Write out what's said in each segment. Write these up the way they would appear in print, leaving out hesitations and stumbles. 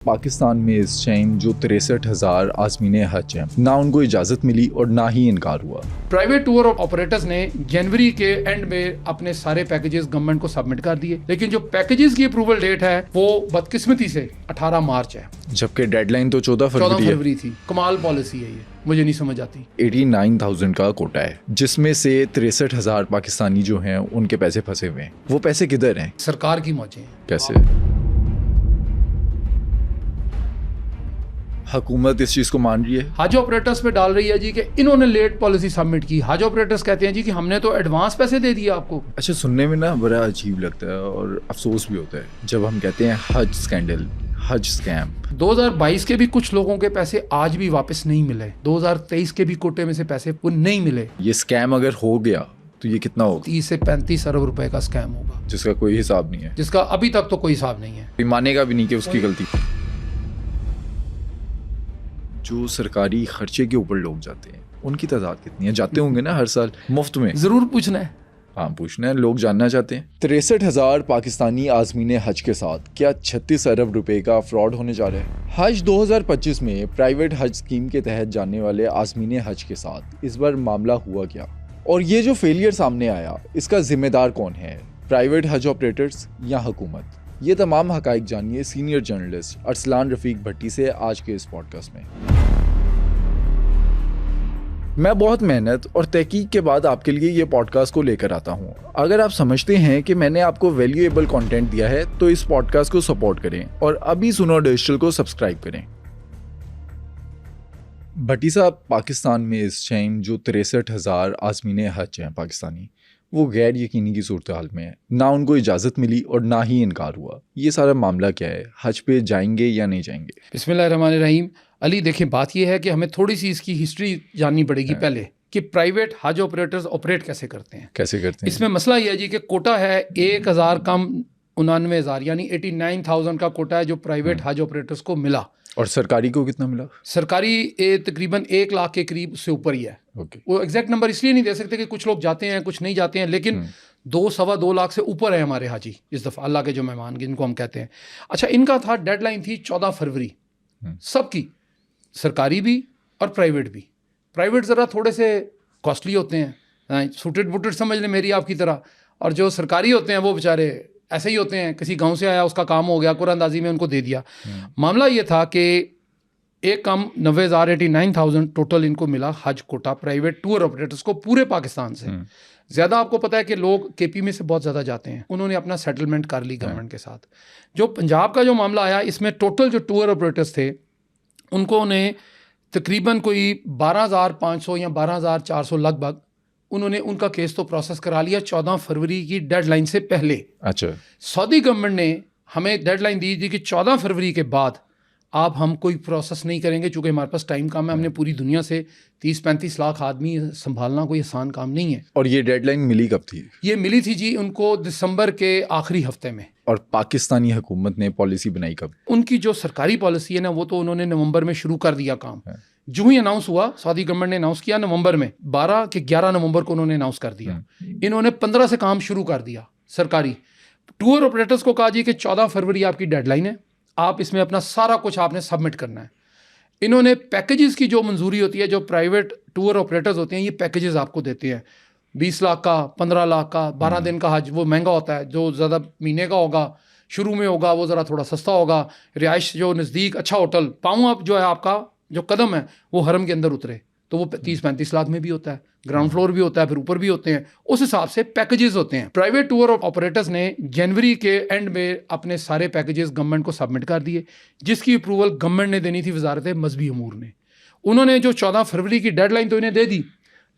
पाकिस्तान में इस टाइम जो 63,000 आज़मीन हज हैं, ना उनको इजाज़त मिली और ना ही इनकार हुआ। प्राइवेट टूर ऑपरेटर्स ने जनवरी के एंड में अपने सारे पैकेजेस गवर्नमेंट को सबमिट कर दिए, लेकिन जो पैकेजेस की अप्रूवल डेट है वो बदकिस्मती से 18 मार्च है, जबकि डेडलाइन तो 14 फरवरी थी। कमाल पॉलिसी है ये, मुझे नहीं समझ आती। 89,000 का कोटा है, जिसमें से 63,000 पाकिस्तानी जो हैं उनके पैसे फंसे हुए हैं। वो पैसे किधर हैं? सरकार की मौजें। कैसे? हुकूमत इस चीज़ को मान रही है, हज ऑपरेटर्स पे डाल रही है जी कि इन्होंने लेट पॉलिसी सबमिट की। हज ऑपरेटर्स कहते हैं जी कि हमने तो एडवांस पैसे दे दिए आपको। अच्छा, सुनने में ना बड़ा अजीब लगता है और अफसोस भी होता है जब हम कहते हैं हज स्कैंडल, हज स्कैम। 2022 के भी कुछ लोगों के पैसे आज भी वापस नहीं मिले। 2023 के भी कोटे में से पैसे वो नहीं मिले। ये स्कैम अगर हो गया तो ये कितना होगा? 30 से 35 अरब रुपए का स्कैम होगा, जिसका कोई हिसाब नहीं है, जिसका अभी तक तो कोई हिसाब नहीं है। कोई मानेगा भी नहीं कि उसकी गलती। जो सरकारी खर्चे के ऊपर लोग जाते हैं उनकी तादाद कितनी है? जाते होंगे ना हर साल मुफ्त में। जरूर पूछना है। हाँ, पूछना है, लोग जानना चाहते हैं। 63,000 पाकिस्तानी आज़मीन हज के साथ क्या 36 अरब रुपए का फ्रॉड होने जा रहा है? हज 2025 में प्राइवेट हज स्कीम के तहत जाने वाले आज़मीन हज के साथ इस बार मामला हुआ क्या, और ये जो फेलियर सामने आया इसका जिम्मेदार कौन है? प्राइवेट हज ऑपरेटर्स या हुकूमत? ये तमाम हकाइक जानिए सीनियर जर्नलिस्ट अरसलान रफीक भट्टी से आज के इस पॉडकास्ट में। मैं बहुत मेहनत और तहकीक के बाद आपके लिए ये पॉडकास्ट को लेकर आता हूँ। अगर आप समझते हैं कि मैंने आपको वैल्यूएबल कंटेंट दिया है तो इस पॉडकास्ट को सपोर्ट करें और अभी सुनो डिजिटल को सब्सक्राइब करें। भट्टी साहब, पाकिस्तान में इस टाइम जो 63,000 आज़मीन हज हैं पाकिस्तानी, वो गैर यकीनी की सूरत हाल में है। ना उनको इजाज़त मिली और ना ही इनकार हुआ। ये सारा मामला क्या है? हज पे जाएंगे या नहीं जाएंगे? बिस्मिल्लाहिर्रहमानिर्रहीम। अली देखें, बात यह है कि हमें थोड़ी सी इसकी हिस्ट्री जाननी पड़ेगी पहले कि प्राइवेट हज ऑपरेटर्स ऑपरेट कैसे करते हैं। इसमें मसला यह है जी कि कोटा है 1,000 कम 99,000 यानी 89,000 का कोटा है जो प्राइवेट हज ऑपरेटर्स को मिला। और सरकारी को कितना मिला? सरकारी तकरीबन 1 लाख के करीब उससे ऊपर ही है। वो एग्जैक्ट नंबर इसलिए नहीं दे सकते कि कुछ लोग जाते हैं कुछ नहीं जाते हैं, लेकिन 2-2.25 लाख से ऊपर है हमारे हाजी इस दफ़ा, अल्लाह के जो मेहमान जिनको हम कहते हैं। अच्छा, इनका था डेडलाइन थी 14 फरवरी सबकी, सरकारी भी और प्राइवेट भी। प्राइवेट ज़रा थोड़े से कॉस्टली होते हैं, सूटेड बूटेड समझ लें मेरी आपकी तरह, और जो सरकारी होते हैं वो बेचारे ऐसे ही होते हैं, किसी गांव से आया उसका काम हो गया, कुरानंदाजी में उनको दे दिया। मामला ये था कि एक कम 90,000 89,000 टोटल इनको मिला हज कोटा प्राइवेट टूर ऑपरेटर्स को पूरे पाकिस्तान से। ज़्यादा आपको पता है कि लोग केपी में से बहुत ज़्यादा जाते हैं, उन्होंने अपना सेटलमेंट कर ली गवर्नमेंट के साथ। जो पंजाब का जो मामला आया, इसमें टोटल जो टूर ऑपरेटर्स थे उनको ने तकरीबन कोई 12,500 या 12,400 लगभग उन्होंने उनका केस तो प्रोसेस करा लिया 14 फरवरी की डेडलाइन से पहले। अच्छा, सऊदी गवर्नमेंट ने हमें डेडलाइन दी थी कि 14 फरवरी के बाद आप हम कोई प्रोसेस नहीं करेंगे, चूँकि हमारे पास टाइम कम है। हमने पूरी दुनिया से 30-35 लाख आदमी संभालना कोई आसान काम नहीं है। और ये डेडलाइन मिली कब थी? ये मिली थी जी उनको दिसंबर के आखिरी हफ्ते में। और पाकिस्तानी हुकूमत ने पॉलिसी बनाई कब? उनकी जो सरकारी पॉलिसी है ना, वो तो उन्होंने नवंबर में शुरू कर दिया काम। जो ही अनाउंस हुआ, सऊदी गवर्नमेंट ने अनाउंस किया नवंबर में, 12 के 11 नवंबर को उन्होंने अनाउंस कर दिया। इन्होंने 15 से काम शुरू कर दिया। सरकारी टूर ऑपरेटर्स को कहा जी कि 14 फरवरी आपकी डेडलाइन है, आप इसमें अपना सारा कुछ आपने सबमिट करना है। इन्होंने पैकेजेस की जो मंजूरी होती है, जो प्राइवेट टूर ऑपरेटर्स होते हैं, ये पैकेजेस आपको देते हैं 20 लाख का, 15 लाख का, 12 दिन का हज वो महंगा होता है। जो ज़्यादा महीने का होगा, शुरू में होगा, वो ज़रा थोड़ा सस्ता होगा। रिहाइश जो नज़दीक अच्छा होटल, पाँव आप जो है आपका जो कदम है वो हरम के अंदर उतरे, तो वो 30-35 लाख में भी होता है। ग्राउंड फ्लोर भी होता है, फिर ऊपर भी होते हैं। उस हिसाब से पैकेजेस होते हैं। प्राइवेट टूर ऑपरेटर्स ने जनवरी के एंड में अपने सारे पैकेजेस गवर्नमेंट को सबमिट कर दिए, जिसकी अप्रूवल गवर्नमेंट ने देनी थी वजारत मजहबी अमूर ने। उन्होंने जो 14 फरवरी की डेडलाइन तो इन्हें दे दी,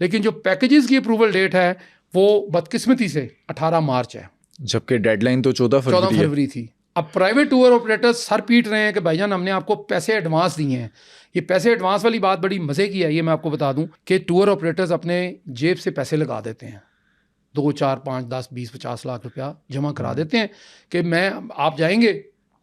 लेकिन जो पैकेजेस की अप्रूवल डेट है वो बदकिस्मती से 18 मार्च है, जबकि डेडलाइन तो 14 फरवरी थी। अब प्राइवेट टूर ऑपरेटर्स सर पीट रहे हैं कि भाईजान हमने आपको पैसे एडवांस दिए हैं। ये पैसे एडवांस वाली बात बड़ी मज़े की है। ये मैं आपको बता दूं कि टूर ऑपरेटर्स अपने जेब से पैसे लगा देते हैं, 2, 4, 5, 10, 20, 50 लाख रुपया जमा करा देते हैं कि आप जाएंगे,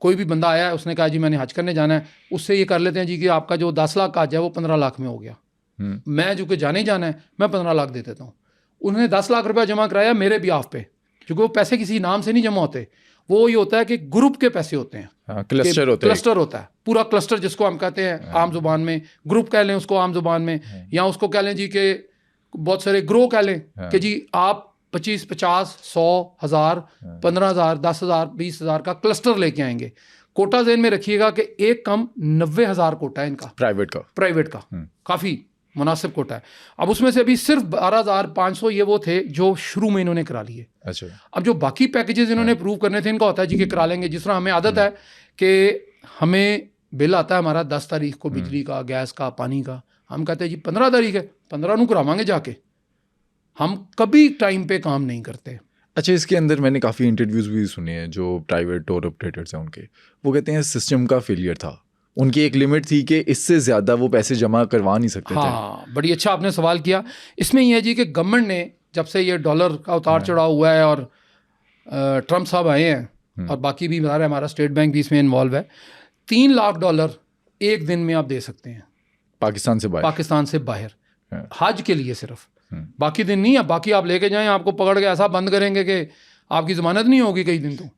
कोई भी बंदा आया है उसने कहा जी मैंने हज करने जाना है, उससे ये कर लेते हैं जी कि आपका जो 10 लाख का हज है वो 15 लाख में हो गया। मैं जो कि जाने जाना है मैं 15 लाख दे देता हूँ। उन्होंने 10 लाख रुपया जमा कराया मेरे बिहाफ पे, क्योंकि वो पैसे किसी नाम से नहीं जमा होते, वो ये होता है कि ग्रुप के पैसे होते हैं, क्लस्टर होता है, क्लस्टर होता है, पूरा क्लस्टर जिसको हम कहते हैं आम जुबान में, ग्रुप कह लें उसको आम जुबान में, या उसको कह लें जी के बहुत सारे ग्रो कह लें कि जी आप 25, 50, 100, 1000, 15,000, 10,000, 20,000 का क्लस्टर लेके आएंगे। कोटा ज़हन में रखिएगा कि एक कम 90,000 कोटा है इनका, प्राइवेट का काफ़ी मुनासिब कोटा है। अब उसमें से अभी सिर्फ 12,500 ये वो थे जो शुरू में इन्होंने करा लिए। अच्छा, अब जो बाकी पैकेजेस इन्होंने अप्रूव करने थे, इनका होता है जी कि करा लेंगे। जिस तरह हमें आदत है कि हमें बिल आता है हमारा 10 तारीख को बिजली का, गैस का, पानी का, हम कहते हैं जी 15 तारीख है, 15 नू करावांगे जाके। हम कभी टाइम पे काम नहीं करते। अच्छा, इसके अंदर मैंने काफ़ी इंटरव्यूज़ भी सुने हैं जो प्राइवेट टोर ऑपरेटर्स हैं उनके, वो कहते हैं सिस्टम का फेलियर था, उनकी एक लिमिट थी कि इससे ज़्यादा वो पैसे जमा करवा नहीं सकते थे। हाँ, बड़ी अच्छा आपने सवाल किया। इसमें यह है जी कि गवर्नमेंट ने जब से ये डॉलर का उतार चढ़ाव हुआ है और ट्रम्प साहब आए हैं और बाकी भी बता रहे हैं, हमारा स्टेट बैंक भी इसमें इन्वॉल्व है, $3 लाख एक दिन में आप दे सकते हैं पाकिस्तान से बाहर हज के लिए सिर्फ, बाकी दिन नहीं है। बाकी आप लेके जाएं, आपको पकड़ के ऐसा बंद करेंगे कि आपकी ज़मानत नहीं होगी कई दिन। तो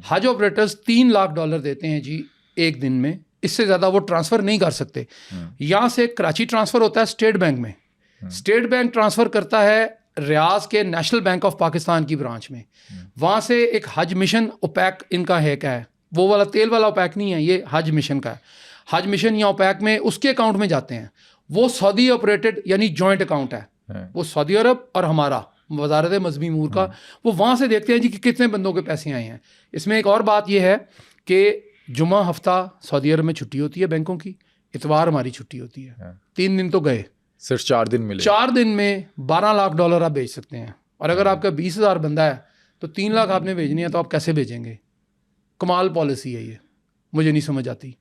हज ऑपरेटर्स $3 लाख देते हैं जी एक दिन में, इससे ज़्यादा वो ट्रांसफ़र नहीं कर सकते। यहाँ से कराची ट्रांसफ़र होता है स्टेट बैंक में, स्टेट बैंक ट्रांसफ़र करता है रियाज के नेशनल बैंक ऑफ पाकिस्तान की ब्रांच में। वहाँ से एक हज मिशन ओपैक इनका है, क्या है वो वाला तेल वाला ओपैक नहीं है, ये हज मिशन का है। हज मिशन या ओपैक में उसके अकाउंट में जाते हैं, वो सऊदी ऑपरेटेड यानी जॉइंट अकाउंट है, वो सऊदी अरब और हमारा वजारत मजहबी अमूर का। वो वहाँ से देखते हैं जी कि कितने बंदों के पैसे आए हैं। इसमें एक और बात यह है कि जुमा हफ्ता सऊदी अरब में छुट्टी होती है बैंकों की, इतवार हमारी छुट्टी होती है, 3 दिन तो गए, सिर्फ 4 दिन मिले। 4 दिन में $12 लाख आप भेज सकते हैं। और अगर आपका 20,000 बंदा है तो 3 लाख आपने भेजनी है, तो आप कैसे भेजेंगे? कमाल पॉलिसी है ये, मुझे नहीं समझ आती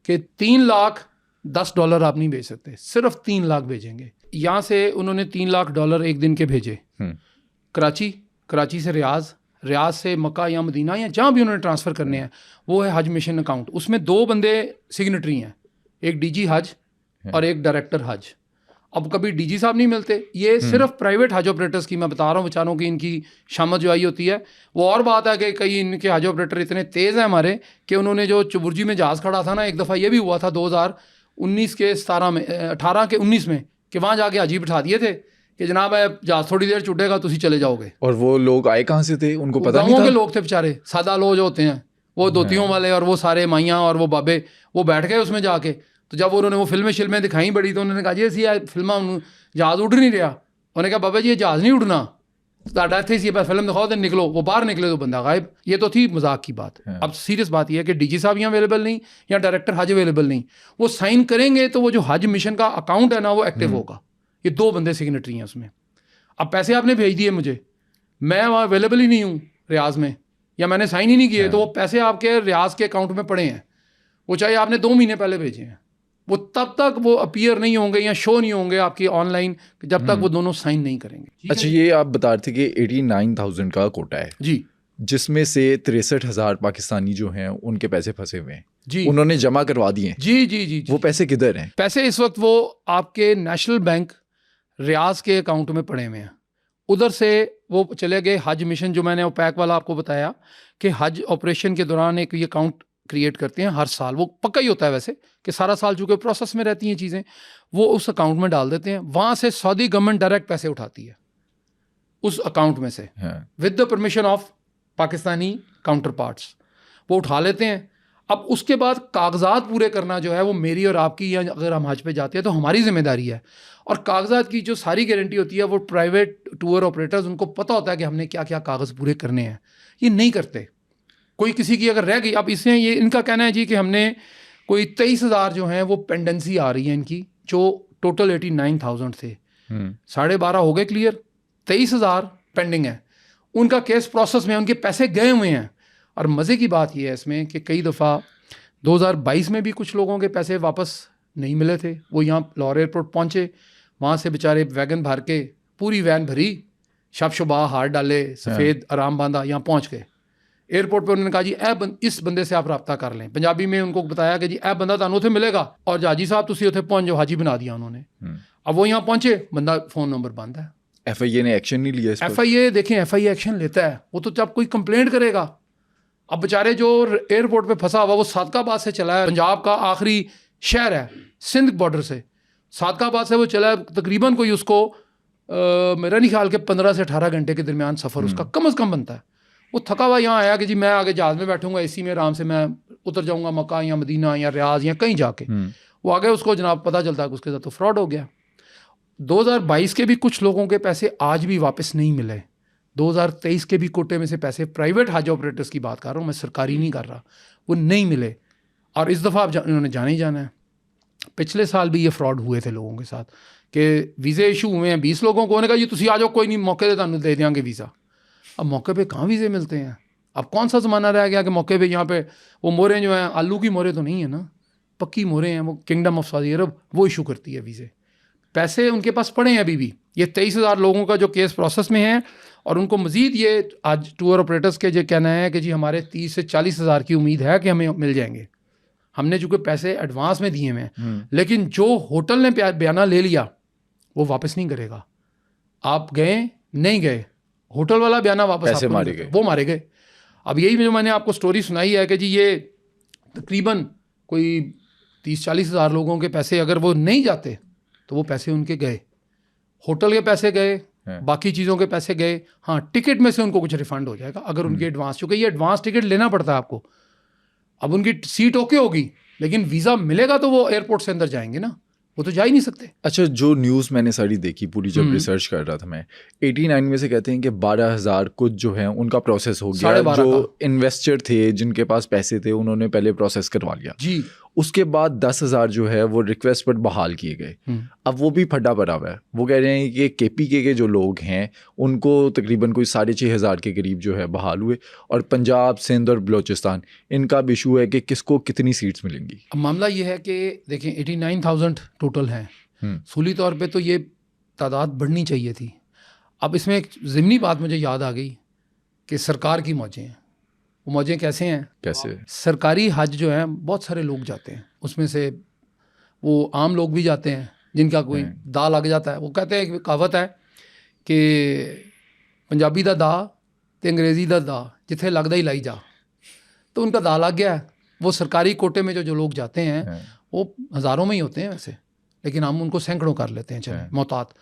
कि $3,10,000 आप नहीं भेज सकते, सिर्फ 3 लाख भेजेंगे। यहाँ से उन्होंने $3 लाख एक दिन के भेजे कराची से रियाज से मक्का या मदीना या जहाँ भी उन्होंने ट्रांसफ़र करने हैं, वो है हज मिशन अकाउंट। उसमें 2 बंदे सिग्नेटरी हैं, एक डीजी हज और एक डायरेक्टर हज। अब कभी डीजी साहब नहीं मिलते, ये सिर्फ प्राइवेट हज ऑपरेटर्स की मैं बता रहा हूँ, बेचारों की इनकी शामत जो आई होती है। वो और बात है कि कई इनके हज ऑपरेटर इतने तेज़ हैं हमारे कि उन्होंने जो चुबुर्जी में जहाज़ खड़ा था ना, एक दफ़ा ये भी हुआ था 2019 के 17 में 18 के 19 में, कि वहाँ जाके हाजी बिठा दिए थे कि जनाब जहाज़ थोड़ी देर छूटेगा, तुसी चले जाओगे। और वो लोग आए कहाँ से थे, उनको पता नहीं था। गाँव के लोग थे बेचारे, सादा लोग जो होते हैं, वो धोतियों वाले और वो सारे माइयाँ और वो बाबे, वो बैठ गए उसमें जाके। तो जब उन्होंने वो फिल्में दिखाई बड़ी, तो उन्होंने कहा जी सी फिल्म जहाज़ उड़ नहीं रहा। उन्होंने कहा बाबा जी ये जहाज़ नहीं उड़ना, थे सी फिल्म दिखाओ, तो निकलो। वो बाहर निकले तो बंदा गायब। ये तो थी मजाक की बात। अब सीरियस बात यह है कि डीजी साहब यहाँ अवेलेबल नहीं या डायरेक्टर हज अवेलेबल नहीं। वो साइन करेंगे तो वो जो हज मिशन का अकाउंट है ना, वो एक्टिव होगा। ये 2 बंदे सिग्नेटरी हैं उसमें। अब पैसे आपने भेज दिए मुझे, मैं वहाँ अवेलेबल ही नहीं हूँ रियाज में, या मैंने साइन ही नहीं किए, तो वो पैसे आपके रियाज के अकाउंट में पड़े हैं। वो चाहे आपने 2 महीने पहले भेजे हैं, वो तब तक वो अपीयर नहीं होंगे या शो नहीं होंगे आपकी ऑनलाइन, जब तक वो दोनों साइन नहीं करेंगे। अच्छा, ये आप बता रहे थे कि 89,000 का कोटा है जी, जिसमें से 63,000 पाकिस्तानी जो हैं उनके पैसे फंसे हुए हैं जी, उन्होंने जमा करवा दिए हैं। जी जी जी, वो पैसे किधर हैं? पैसे इस वक्त वो आपके नेशनल बैंक रियाज के अकाउंट में पड़े हुए हैं। उधर से वो चले गए हज मिशन, जो मैंने ओपैक वाला आपको बताया कि हज ऑपरेशन के दौरान एक ये अकाउंट क्रिएट करते हैं हर साल। वो पक्का ही होता है वैसे कि सारा साल चूँकि प्रोसेस में रहती हैं चीज़ें, वो उस अकाउंट में डाल देते हैं। वहाँ से सऊदी गवर्नमेंट डायरेक्ट पैसे उठाती है उस अकाउंट में से, with the permission of Pakistani counter parts, वो उठा लेते हैं। अब उसके बाद कागजात पूरे करना जो है वो मेरी और आपकी, या अगर हम हज पे जाते हैं तो हमारी जिम्मेदारी है। और कागजात की जो सारी गारंटी होती है वो प्राइवेट टूर ऑपरेटर्स, उनको पता होता है कि हमने क्या क्या कागज़ पूरे करने हैं। ये नहीं करते। कोई किसी की अगर रह गई, अब इसमें ये इनका कहना है जी कि हमने कोई 23,000 जो हैं वो पेंडेंसी आ रही है इनकी, जो टोटल 89,000 थे, 12.5 हो गए क्लियर, 23,000 पेंडिंग है। उनका केस प्रोसेस में, उनके पैसे गए हुए हैं। और मज़े की बात यह है इसमें कि कई दफ़ा 2022 में भी कुछ लोगों के पैसे वापस नहीं मिले थे। वो यहाँ लाहौर एयरपोर्ट पहुँचे, वहाँ से बेचारे वैगन भर के, पूरी वैन भरी, शब-शुबा हार डाले, सफ़ेद आराम बांधा, यहाँ पहुँच गए एयरपोर्ट पे। उन्होंने कहा जी इस बंदे से आप रब्ता कर लें। पंजाबी में उनको बताया कि जी ए बंदा तुहानू उत्थे मिलेगा, और हाजी साहब तुसी उत्थे पहुँच जाओ। हाजी बना दिया उन्होंने। अब वो यहाँ पहुँचे, बंदा फ़ोन नंबर बंद है। FIA ने एक्शन नहीं लिया? FIA देखें, FIA एक्शन लेता है वो तो जब कोई कंप्लेंट करेगा अब बेचारे जो एयरपोर्ट पे फंसा हुआ वो सादकाबाद से चला है, पंजाब का आखिरी शहर है सिंध बॉर्डर से, सादकाबाद से वो चला है, तकरीबन कोई उसको मेरा नहीं ख्याल के 15 से 18 घंटे के दरमियान सफ़र उसका कम से कम बनता है। वो थका हुआ यहाँ आया कि जी मैं आगे जहाज़ में बैठूंगा एसी में, आराम से मैं उतर जाऊंगा मक्का या मदीना या रियाज या कहीं जाके। वो आगे उसको जनाब पता चलता है कि उसके साथ तो फ्रॉड हो गया। 2022 के भी कुछ लोगों के पैसे आज भी वापस नहीं मिले। 2023 के भी कोटे में से पैसे, प्राइवेट हज ऑपरेटर्स की बात कर रहा हूँ मैं, सरकारी नहीं कर रहा, वो नहीं मिले। और इस दफ़ा इन्होंने जाने ही जाना है। पिछले साल भी ये फ्रॉड हुए थे लोगों के साथ कि वीज़े इशू हुए हैं 20 लोगों को, उन्होंने कहा जी तुसी आ जाओ, कोई नहीं मौके पर दे देंगे वीज़ा। अब मौके पे कहाँ वीज़े मिलते हैं? अब कौन सा ज़माना रह गया कि मौके पे यहाँ पे वो मोहरें जो हैं, आलू की मोहरें तो नहीं है ना, पक्की मोहरें हैं, वो किंगडम ऑफ सऊदी अरब वो इशू करती है वीज़े। पैसे उनके पास पड़े हैं अभी भी। ये 23,000 लोगों का जो केस प्रोसेस में है, और उनको मज़ीद ये आज टूर ऑपरेटर्स के जो कहना है कि जी हमारे 30 से 40,000 की उम्मीद है कि हमें मिल जाएंगे। हमने चूँकि पैसे एडवांस में दिए हुए हैं, लेकिन जो होटल ने बयाना ले लिया वो वापस नहीं करेगा। आप गए नहीं गए, होटल वाला बयाना वापस पैसे मारे गए, वो मारे गए। अब यही जो मैंने आपको स्टोरी सुनाई है कि जी ये तकरीबन कोई 30-40,000 लोगों के पैसे अगर वो नहीं जाते तो वो पैसे उनके गए, होटल के पैसे गए, बाकी चीज़ों के पैसे गए। हाँ, टिकट में से उनको कुछ रिफंड हो जाएगा अगर उनकी एडवांस, चूँकि ये एडवांस टिकट लेना पड़ता है आपको। अब उनकी सीट ओके होगी, लेकिन वीज़ा मिलेगा तो वो एयरपोर्ट से अंदर जाएंगे ना, वो तो जा ही नहीं सकते। अच्छा, जो न्यूज़ मैंने सारी देखी पूरी, जब रिसर्च कर रहा था मैं, 89 में से कहते हैं कि 12,000 कुछ जो है उनका प्रोसेस हो गया। जो इन्वेस्टर थे जिनके पास पैसे थे उन्होंने पहले प्रोसेस करवा लिया जी। उसके बाद 10,000 जो है वो रिक्वेस्ट पर बहाल किए गए। अब वो भी फटा पड़ा हुआ है। वो कह रहे हैं कि KPK के जो लोग हैं उनको तकरीबन कोई 6,500 के करीब जो है बहाल हुए, और पंजाब, सिंध और बलोचिस्तान इनका भी इशू है कि किसको कितनी सीट्स मिलेंगी। अब मामला ये है कि देखें 89,000 टोटल हैं, सूली तौर पे तो ये तादाद बढ़नी चाहिए थी। अब इसमें एक ज़िमनी बात मुझे याद आ गई कि सरकार की मौजें हैं। वो मौजें कैसे हैं? कैसे? सरकारी हज जो है बहुत सारे लोग जाते हैं, उसमें से वो आम लोग भी जाते हैं जिनका कोई दा लग जाता है। वो कहते हैं कि कहावत है कि पंजाबी दा दा ते अंग्रेज़ी दा दा जिथे लगदा ही लाई जा, तो उनका दा लग गया है। वो सरकारी कोटे में जो लोग जाते हैं वो हज़ारों में ही होते हैं वैसे, लेकिन हम उनको सैकड़ों कर लेते हैं चले मोहतात।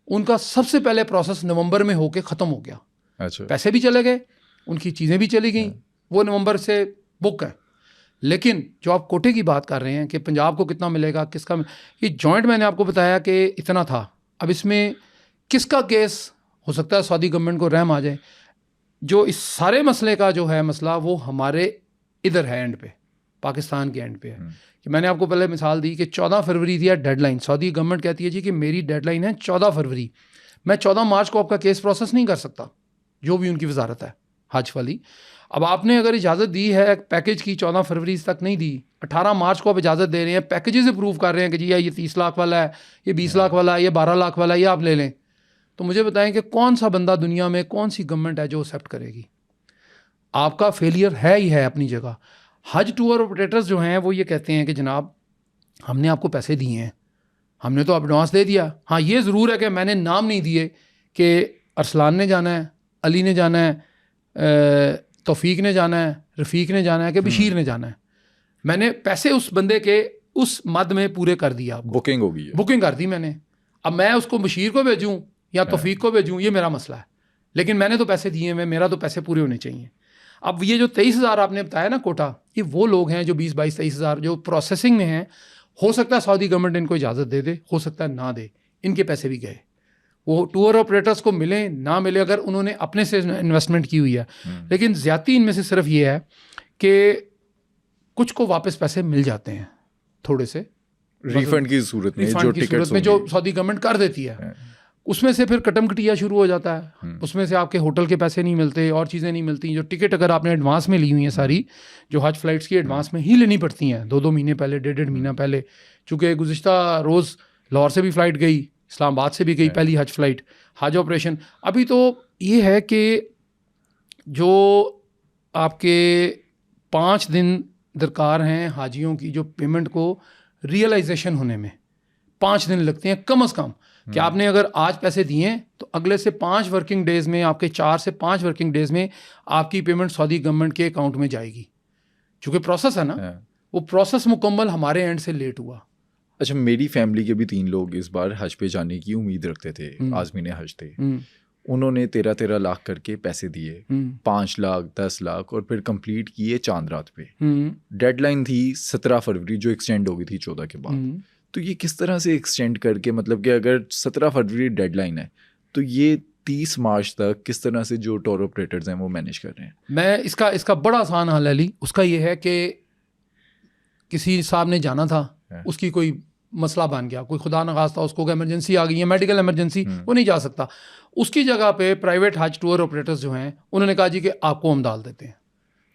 उनका सबसे पहले प्रोसेस नवंबर में होके ख़त्म हो गया। अच्छा। पैसे भी चले गए, उनकी चीज़ें भी चली गई, वो नवंबर से बुक है। लेकिन जो आप कोटे की बात कर रहे हैं कि पंजाब को कितना मिलेगा, किसका, ये जॉइंट मैंने आपको बताया कि इतना था। अब इसमें किसका केस हो सकता है सऊदी गवर्नमेंट को रहम आ जाए। जो इस सारे मसले का जो है मसला वो हमारे इधर है, एंड पे, पाकिस्तान के एंड पे है। कि मैंने आपको पहले मिसाल दी कि 14 फरवरी थी डेडलाइन। सऊदी गवर्नमेंट कहती है जी कि मेरी डेडलाइन है 14 फरवरी, मैं 14 मार्च को आपका केस प्रोसेस नहीं कर सकता, जो भी उनकी वजारत है हज वाली। अब आपने अगर इजाज़त दी है पैकेज की 14 फरवरी तक नहीं दी, 18 मार्च को आप इजाज़त दे रहे हैं, पैकेजेस अप्रूव कर रहे हैं कि जी ये 30 लाख वाला है, ये 20 लाख वाला है, ये 12 लाख वाला है, ये आप ले लें, तो मुझे बताएं कि कौन सा बंदा दुनिया में, कौन सी गवर्नमेंट है जो एक्सेप्ट करेगी? आपका फेलियर है ही है अपनी जगह। हज टूर ऑपरेटर्स जो हैं वो ये कहते हैं कि जनाब हमने आपको पैसे दिए हैं, हमने तो एडवांस दे दिया। हाँ, ये ज़रूर है कि मैंने नाम नहीं दिए कि अरसलान ने जाना है, अली ने जाना है, तौफीक ने जाना है, रफ़ीक ने जाना है कि बशीर ने जाना है। मैंने पैसे उस बंदे के उस मद में पूरे कर दिया, बुकिंग हो गई है, बुकिंग कर दी मैंने। अब मैं उसको बशीर को भेजूँ या तौफीक को भेजूँ, ये मेरा मसला है, लेकिन मैंने तो पैसे दिए हैं, मेरा तो पैसे पूरे होने चाहिए। अब ये जो 23,000 आपने बताया ना कोटा, ये वो लोग हैं जो 20-22-23,000 जो प्रोसेसिंग में हैं। हो सकता है सऊदी गवर्नमेंट इनको इजाज़त दे दे, हो सकता है ना दे, इनके पैसे भी गए। वो टूर ऑपरेटर्स को मिले ना मिले, अगर उन्होंने अपने से इन्वेस्टमेंट की हुई है। लेकिन ज़्यादती इनमें से सिर्फ ये है कि कुछ को वापस पैसे मिल जाते हैं थोड़े से रिफंड की सूरत में, जो टिकट्स में जो सऊदी गवर्नमेंट कर देती है, उसमें से फिर कटम कटिया शुरू हो जाता है। उसमें से आपके होटल के पैसे नहीं मिलते और चीज़ें नहीं मिलती। जो टिकट अगर आपने एडवांस में ली हुई हैं सारी, जो हज फ्लाइट्स की एडवांस में ही लेनी पड़ती हैं, 2-2 महीने पहले, 1.5 महीना पहले। चूँकि गुज़िश्ता रोज़ लाहौर से भी फ़्लाइट गई, इस्लामाबाद से भी गई पहली हज फ्लाइट, हज ऑपरेशन। अभी तो ये है कि जो आपके 5 दिन दरकार हैं हाजियों की जो पेमेंट को रियलाइजेशन होने में, 5 दिन लगते हैं कम से कम। कि आपने अगर आज पैसे दिए तो अगले से 5 वर्किंग डेज में, आपके 4 से 5 वर्किंग डेज में आपकी पेमेंट सऊदी गवर्नमेंट के अकाउंट में जाएगी। चूँकि प्रोसेस है ना, वो प्रोसेस मुकम्मल हमारे एंड से लेट हुआ। अच्छा, मेरी फैमिली के भी 3 लोग इस बार हज पे जाने की उम्मीद रखते थे, आज़मीन हज थे। उन्होंने 13 लाख करके पैसे दिए, 5 लाख 10 लाख, और फिर कंप्लीट किए चांद रात पे। डेडलाइन थी 17 फरवरी, जो एक्सटेंड हो गई थी 14 के बाद। तो ये किस तरह से एक्सटेंड करके, मतलब कि अगर 17 फरवरी डेडलाइन है तो ये 30 मार्च तक किस तरह से जो टूर ऑपरेटर्स हैं वो मैनेज कर रहे हैं? मैं इसका बड़ा आसान हल है अली। उसका ये है कि किसी साहब ने जाना था, उसकी कोई मसला बन गया, कोई खुदा न खास्ता उसको इमरजेंसी आ गई है, मेडिकल इमरजेंसी, वो नहीं जा सकता। उसकी जगह पे प्राइवेट हज टूर ऑपरेटर्स जो हैं उन्होंने कहा जी कि आपको हम डाल देते हैं,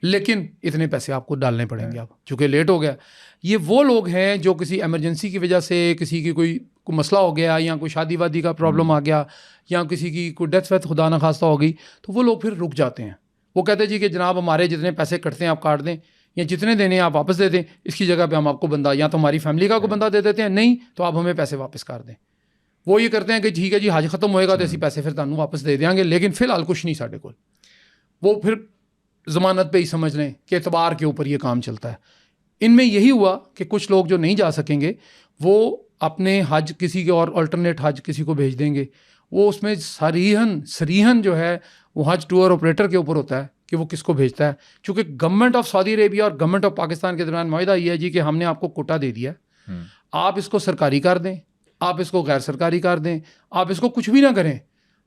लेकिन इतने पैसे आपको डालने पड़ेंगे आप, चूँकि लेट हो गया। ये वो लोग हैं जो किसी इमरजेंसी की वजह से, किसी की कोई मसला हो गया या कोई शादी वादी का प्रॉब्लम आ गया या किसी की कोई डेथ वेथ खुदा न खास्ता हो गई, तो वो लोग फिर रुक जाते हैं। वो कहते हैं जी कि जनाब हमारे जितने पैसे कटते हैं आप काट दें, या जितने देने आप वापस दे दें, इसकी जगह पे हम आपको बंदा या तो हमारी फैमिली का कोई बंदा दे देते हैं, नहीं तो आप हमें पैसे वापस कर दें। वो ये करते हैं कि ठीक है जी हज खत्म होएगा तो ऐसी पैसे फिर तुहानू वापस दे देंगे, लेकिन फिलहाल कुछ नहीं साढ़े को। वो फिर ज़मानत पे ही समझ लें कि एतबार के ऊपर ये काम चलता है। इनमें यही हुआ कि कुछ लोग जो नहीं जा सकेंगे वो अपने हज किसी के और अल्टरनेट हज किसी को भेज देंगे। वो उसमें सरीहन जो है वो हज टूर ऑपरेटर के ऊपर होता है कि वो किसको भेजता है। चूँकि गवर्नमेंट ऑफ सऊदी अरेबिया और गवर्नमेंट ऑफ पाकिस्तान के दरमियान मुआहदा ये है जी कि हमने आपको कोटा दे दिया, आप इसको सरकारी कर दें, आप इसको गैर सरकारी कर दें, आप इसको कुछ भी ना करें,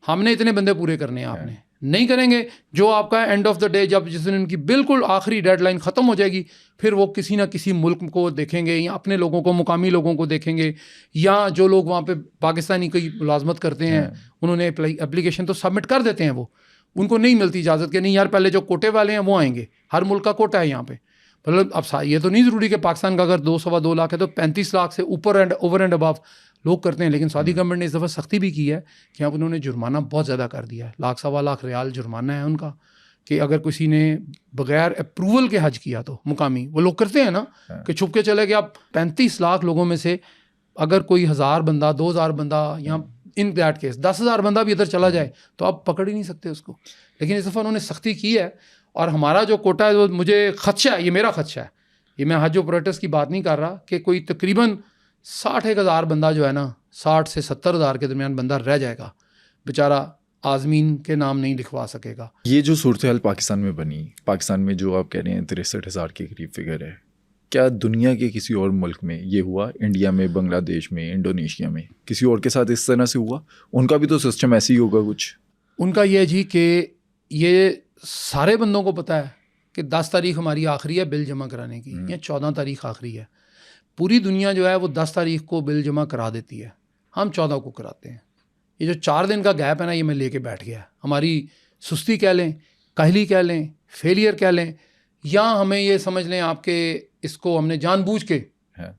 हमने इतने बंदे पूरे करने हैं। आपने नहीं करेंगे, जो आपका एंड ऑफ द डे, जब जिस दिन उनकी बिल्कुल आखिरी डेडलाइन ख़त्म हो जाएगी, फिर वो किसी ना किसी मुल्क को देखेंगे या अपने लोगों को, मुकामी लोगों को देखेंगे, या जो लोग वहाँ पे पाकिस्तानी की मुलाजमत करते हैं उन्होंने एप्लीकेशन तो सबमिट कर देते हैं, वो उनको नहीं मिलती इजाज़त कि नहीं यार पहले जो कोटे वाले हैं वो आएंगे। हर मुल्क का कोटा है यहाँ पे। मतलब अब ये तो नहीं ज़रूरी कि पाकिस्तान का अगर 2-2.25 लाख है तो 35 लाख से ऊपर एंड ओवर एंड अबव लोग करते हैं। लेकिन सऊदी गवर्नमेंट ने इस दफ़ा सख्ती भी की है कि अब उन्होंने जुर्माना बहुत ज़्यादा कर दिया है। 1-1.25 लाख रियाल जुर्माना है उनका, कि अगर किसी ने बगैर अप्रूवल के हज किया तो मुकामी वो लोग करते हैं ना कि छुप के चले गए। अब 35 लाख लोगों में से अगर कोई 1000 बंदा, 2000 बंदा, या इन दैट केस 10,000 बंदा भी इधर चला जाए तो आप पकड़ ही नहीं सकते उसको। लेकिन इस दफ़ा उन्होंने सख्ती की है, और हमारा जो कोटा है वो मुझे खदशा है, ये मेरा खदशा है, ये मैं हज ऑपरेटर्स की बात नहीं कर रहा, कि कोई तकरीबन 60,000 बंदा जो है ना, 60 से 70,000 के दरमियान बंदा रह जाएगा, बेचारा आज़मीन के नाम नहीं लिखवा सकेगा। ये जो सूरत हाल पाकिस्तान में बनी, पाकिस्तान में जो आप कह रहे हैं 63,000 के करीब फिगर है, क्या दुनिया के किसी और मुल्क में ये हुआ? इंडिया में, बांग्लादेश में, इंडोनेशिया में, किसी और के साथ इस तरह से हुआ? उनका भी तो सिस्टम ऐसे ही होगा कुछ। उनका ये जी कि ये सारे बंदों को पता है कि 10 तारीख हमारी आखिरी है बिल जमा कराने की, या 14 तारीख आखिरी है। पूरी दुनिया जो है वो 10 तारीख को बिल जमा करा देती है, हम 14 को कराते हैं। ये जो 4 दिन का गैप है ना, ये मैं लेके बैठ गया। हमारी सुस्ती कह लें, काहली कह लें, फेलियर कह लें, या हमें ये समझ लें आपके इसको हमने जानबूझ के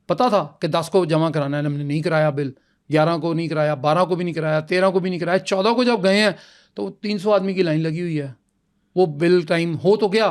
पता था कि 10 को जमा कराना है, हमने नहीं कराया बिल, 11 को नहीं कराया, 12 को भी नहीं कराया, 13 को भी नहीं कराया। 14 को जब गए हैं तो 300 आदमी की लाइन लगी हुई है। वो बिल टाइम हो तो गया,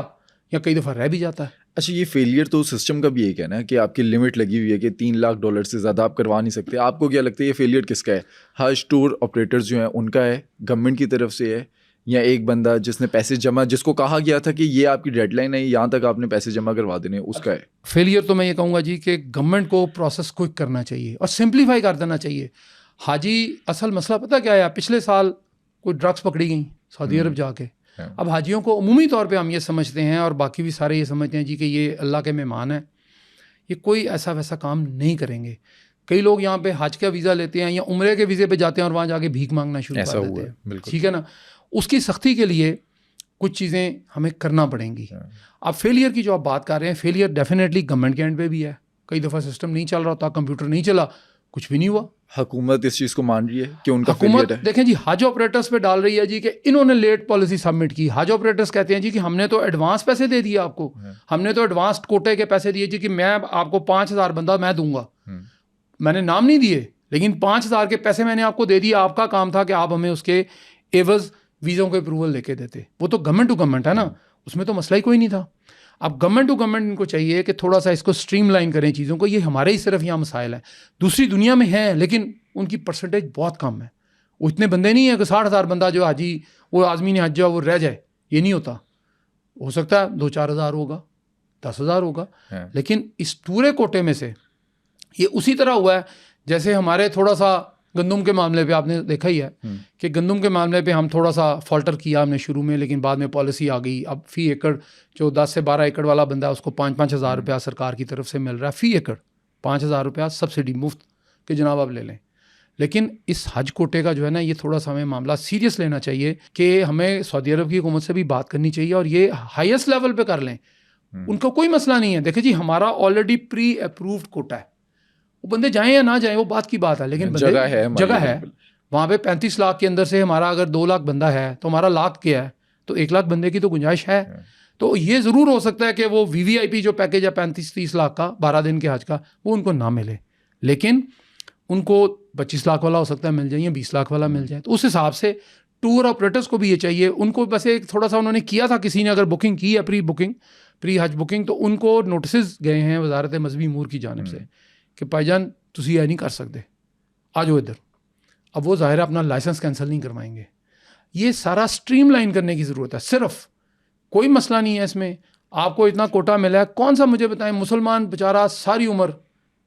या कई दफ़ा रह भी जाता है। अच्छा, ये फेलियर तो सिस्टम का भी एक है ना, कि आपकी लिमिट लगी हुई है कि $3 लाख से ज़्यादा आप करवा नहीं सकते। आपको क्या लगता है ये फेलियर किसका है? हज टूर ऑपरेटर्स जो हैं उनका है, गवर्नमेंट की तरफ से है, या एक बंदा जिसने पैसे जमा, जिसको कहा गया था कि ये आपकी डेडलाइन है, यहाँ तक आपने पैसे जमा करवा देने, उसका है? फेलियर तो मैं ये कहूँगा जी कि गवर्नमेंट को प्रोसेस क्विक करना चाहिए और सिंप्लीफाई कर देना चाहिए। हाजी असल मसला पता क्या है, पिछले साल कोई ड्रग्स पकड़ी गई सऊदी अरब जाके। अब हाजियों को उमूमी तौर पे हम ये समझते हैं, और बाकी भी सारे ये समझते हैं जी कि ये अल्लाह के मेहमान हैं, ये कोई ऐसा वैसा काम नहीं करेंगे। कई लोग यहाँ पे हज का वीज़ा लेते हैं या उम्रे के वीज़े पे जाते हैं और वहाँ जाके भीख मांगना शुरू कर देते हैं। ठीक है ना, उसकी सख्ती के लिए कुछ चीज़ें हमें करना पड़ेंगी। अब फेलियर की जो आप बात कर रहे हैं, फेलियर डेफिनेटली गवर्नमेंट के एंड पे भी है। कई दफ़ा सिस्टम नहीं चल रहा होता, कंप्यूटर नहीं चला, कुछ भी नहीं हुआ। हुकूमत इस चीज़ को मान रही है कि उनका फेलियर है। देखें जी, हज ऑपरेटर्स पे डाल रही है जी कि इन्होंने लेट पॉलिसी सबमिट की। हज ऑपरेटर्स कहते हैं जी कि हमने तो एडवांस पैसे दे दिए आपको, हमने तो एडवांस कोटे के पैसे दिए जी कि मैं आपको 5,000 बंदा मैं दूंगा, मैंने नाम नहीं दिए, लेकिन 5,000 के पैसे मैंने आपको दे दिए। आपका काम था कि आप हमें उसके एवज वीज़ों के अप्रूवल लेके देते। वो तो गवर्नमेंट टू गवर्नमेंट है ना, उसमें तो मसला ही कोई नहीं था। अब गवर्नमेंट टू गवर्नमेंट इनको चाहिए कि थोड़ा सा इसको स्ट्रीमलाइन करें चीज़ों को। ये हमारे ही सिर्फ यहाँ मसाइल हैं, दूसरी दुनिया में हैं, लेकिन उनकी परसेंटेज बहुत कम है। वो इतने बंदे नहीं है कि 60,000 बंदा जो हाजी वो आज़मीन हज जो वो रह जाए, ये नहीं होता। हो सकता है 2-4 हज़ार होगा, 10,000 होगा, लेकिन इस पूरे कोटे में से ये उसी तरह हुआ है जैसे हमारे थोड़ा सा गंदम के मामले पे आपने देखा ही है कि गंदम के मामले पे हम थोड़ा सा फॉल्टर किया हमने शुरू में, लेकिन बाद में पॉलिसी आ गई। अब फ़ी एकड़ जो 10 से 12 एकड़ वाला बंदा है उसको 5-5 हज़ार रुपया सरकार की तरफ से मिल रहा है फ़ी एकड़, 5,000 रुपया सब्सिडी मुफ्त कि जनाब आप ले लें। लेकिन इस हज कोटे का जो है ना, ये थोड़ा सा हमें मामला सीरियस लेना चाहिए कि हमें सऊदी अरब की हुकूमत से भी बात करनी चाहिए और ये हाईएस्ट लेवल पे कर लें। उनका कोई मसला नहीं है। देखिए जी, हमारा ऑलरेडी प्री अप्रूव्ड कोटा है, वो बंदे जाएं या ना जाएं वो बात की बात है, लेकिन जगह है वहाँ पे 35 लाख के अंदर से हमारा अगर 2 लाख बंदा है तो हमारा लाख क्या है, तो 1 लाख बंदे की तो गुंजाइश है। तो ये ज़रूर हो सकता है कि वो VVIP जो पैकेज है 35-30 लाख का 12 दिन के हज का, वो उनको ना मिले, लेकिन उनको 25 लाख वाला हो सकता है मिल जाए या 20 लाख वाला मिल जाए। तो उस हिसाब से टूर ऑपरेटर्स को भी ये चाहिए, उनको बस एक थोड़ा सा उन्होंने किया था, किसी ने अगर बुकिंग की है प्री हज बुकिंग, तो उनको नोटिस गए हैं वजारत मजहबी अमूर की जानिब से कि भाईजान तुसी यह नहीं कर सकते, आ जाओ इधर। अब वो ज़ाहिर है अपना लाइसेंस कैंसिल नहीं करवाएंगे। ये सारा स्ट्रीमलाइन करने की ज़रूरत है। सिर्फ कोई मसला नहीं है इसमें, आपको इतना कोटा मिला है, कौन सा मुझे बताएं मुसलमान बेचारा सारी उम्र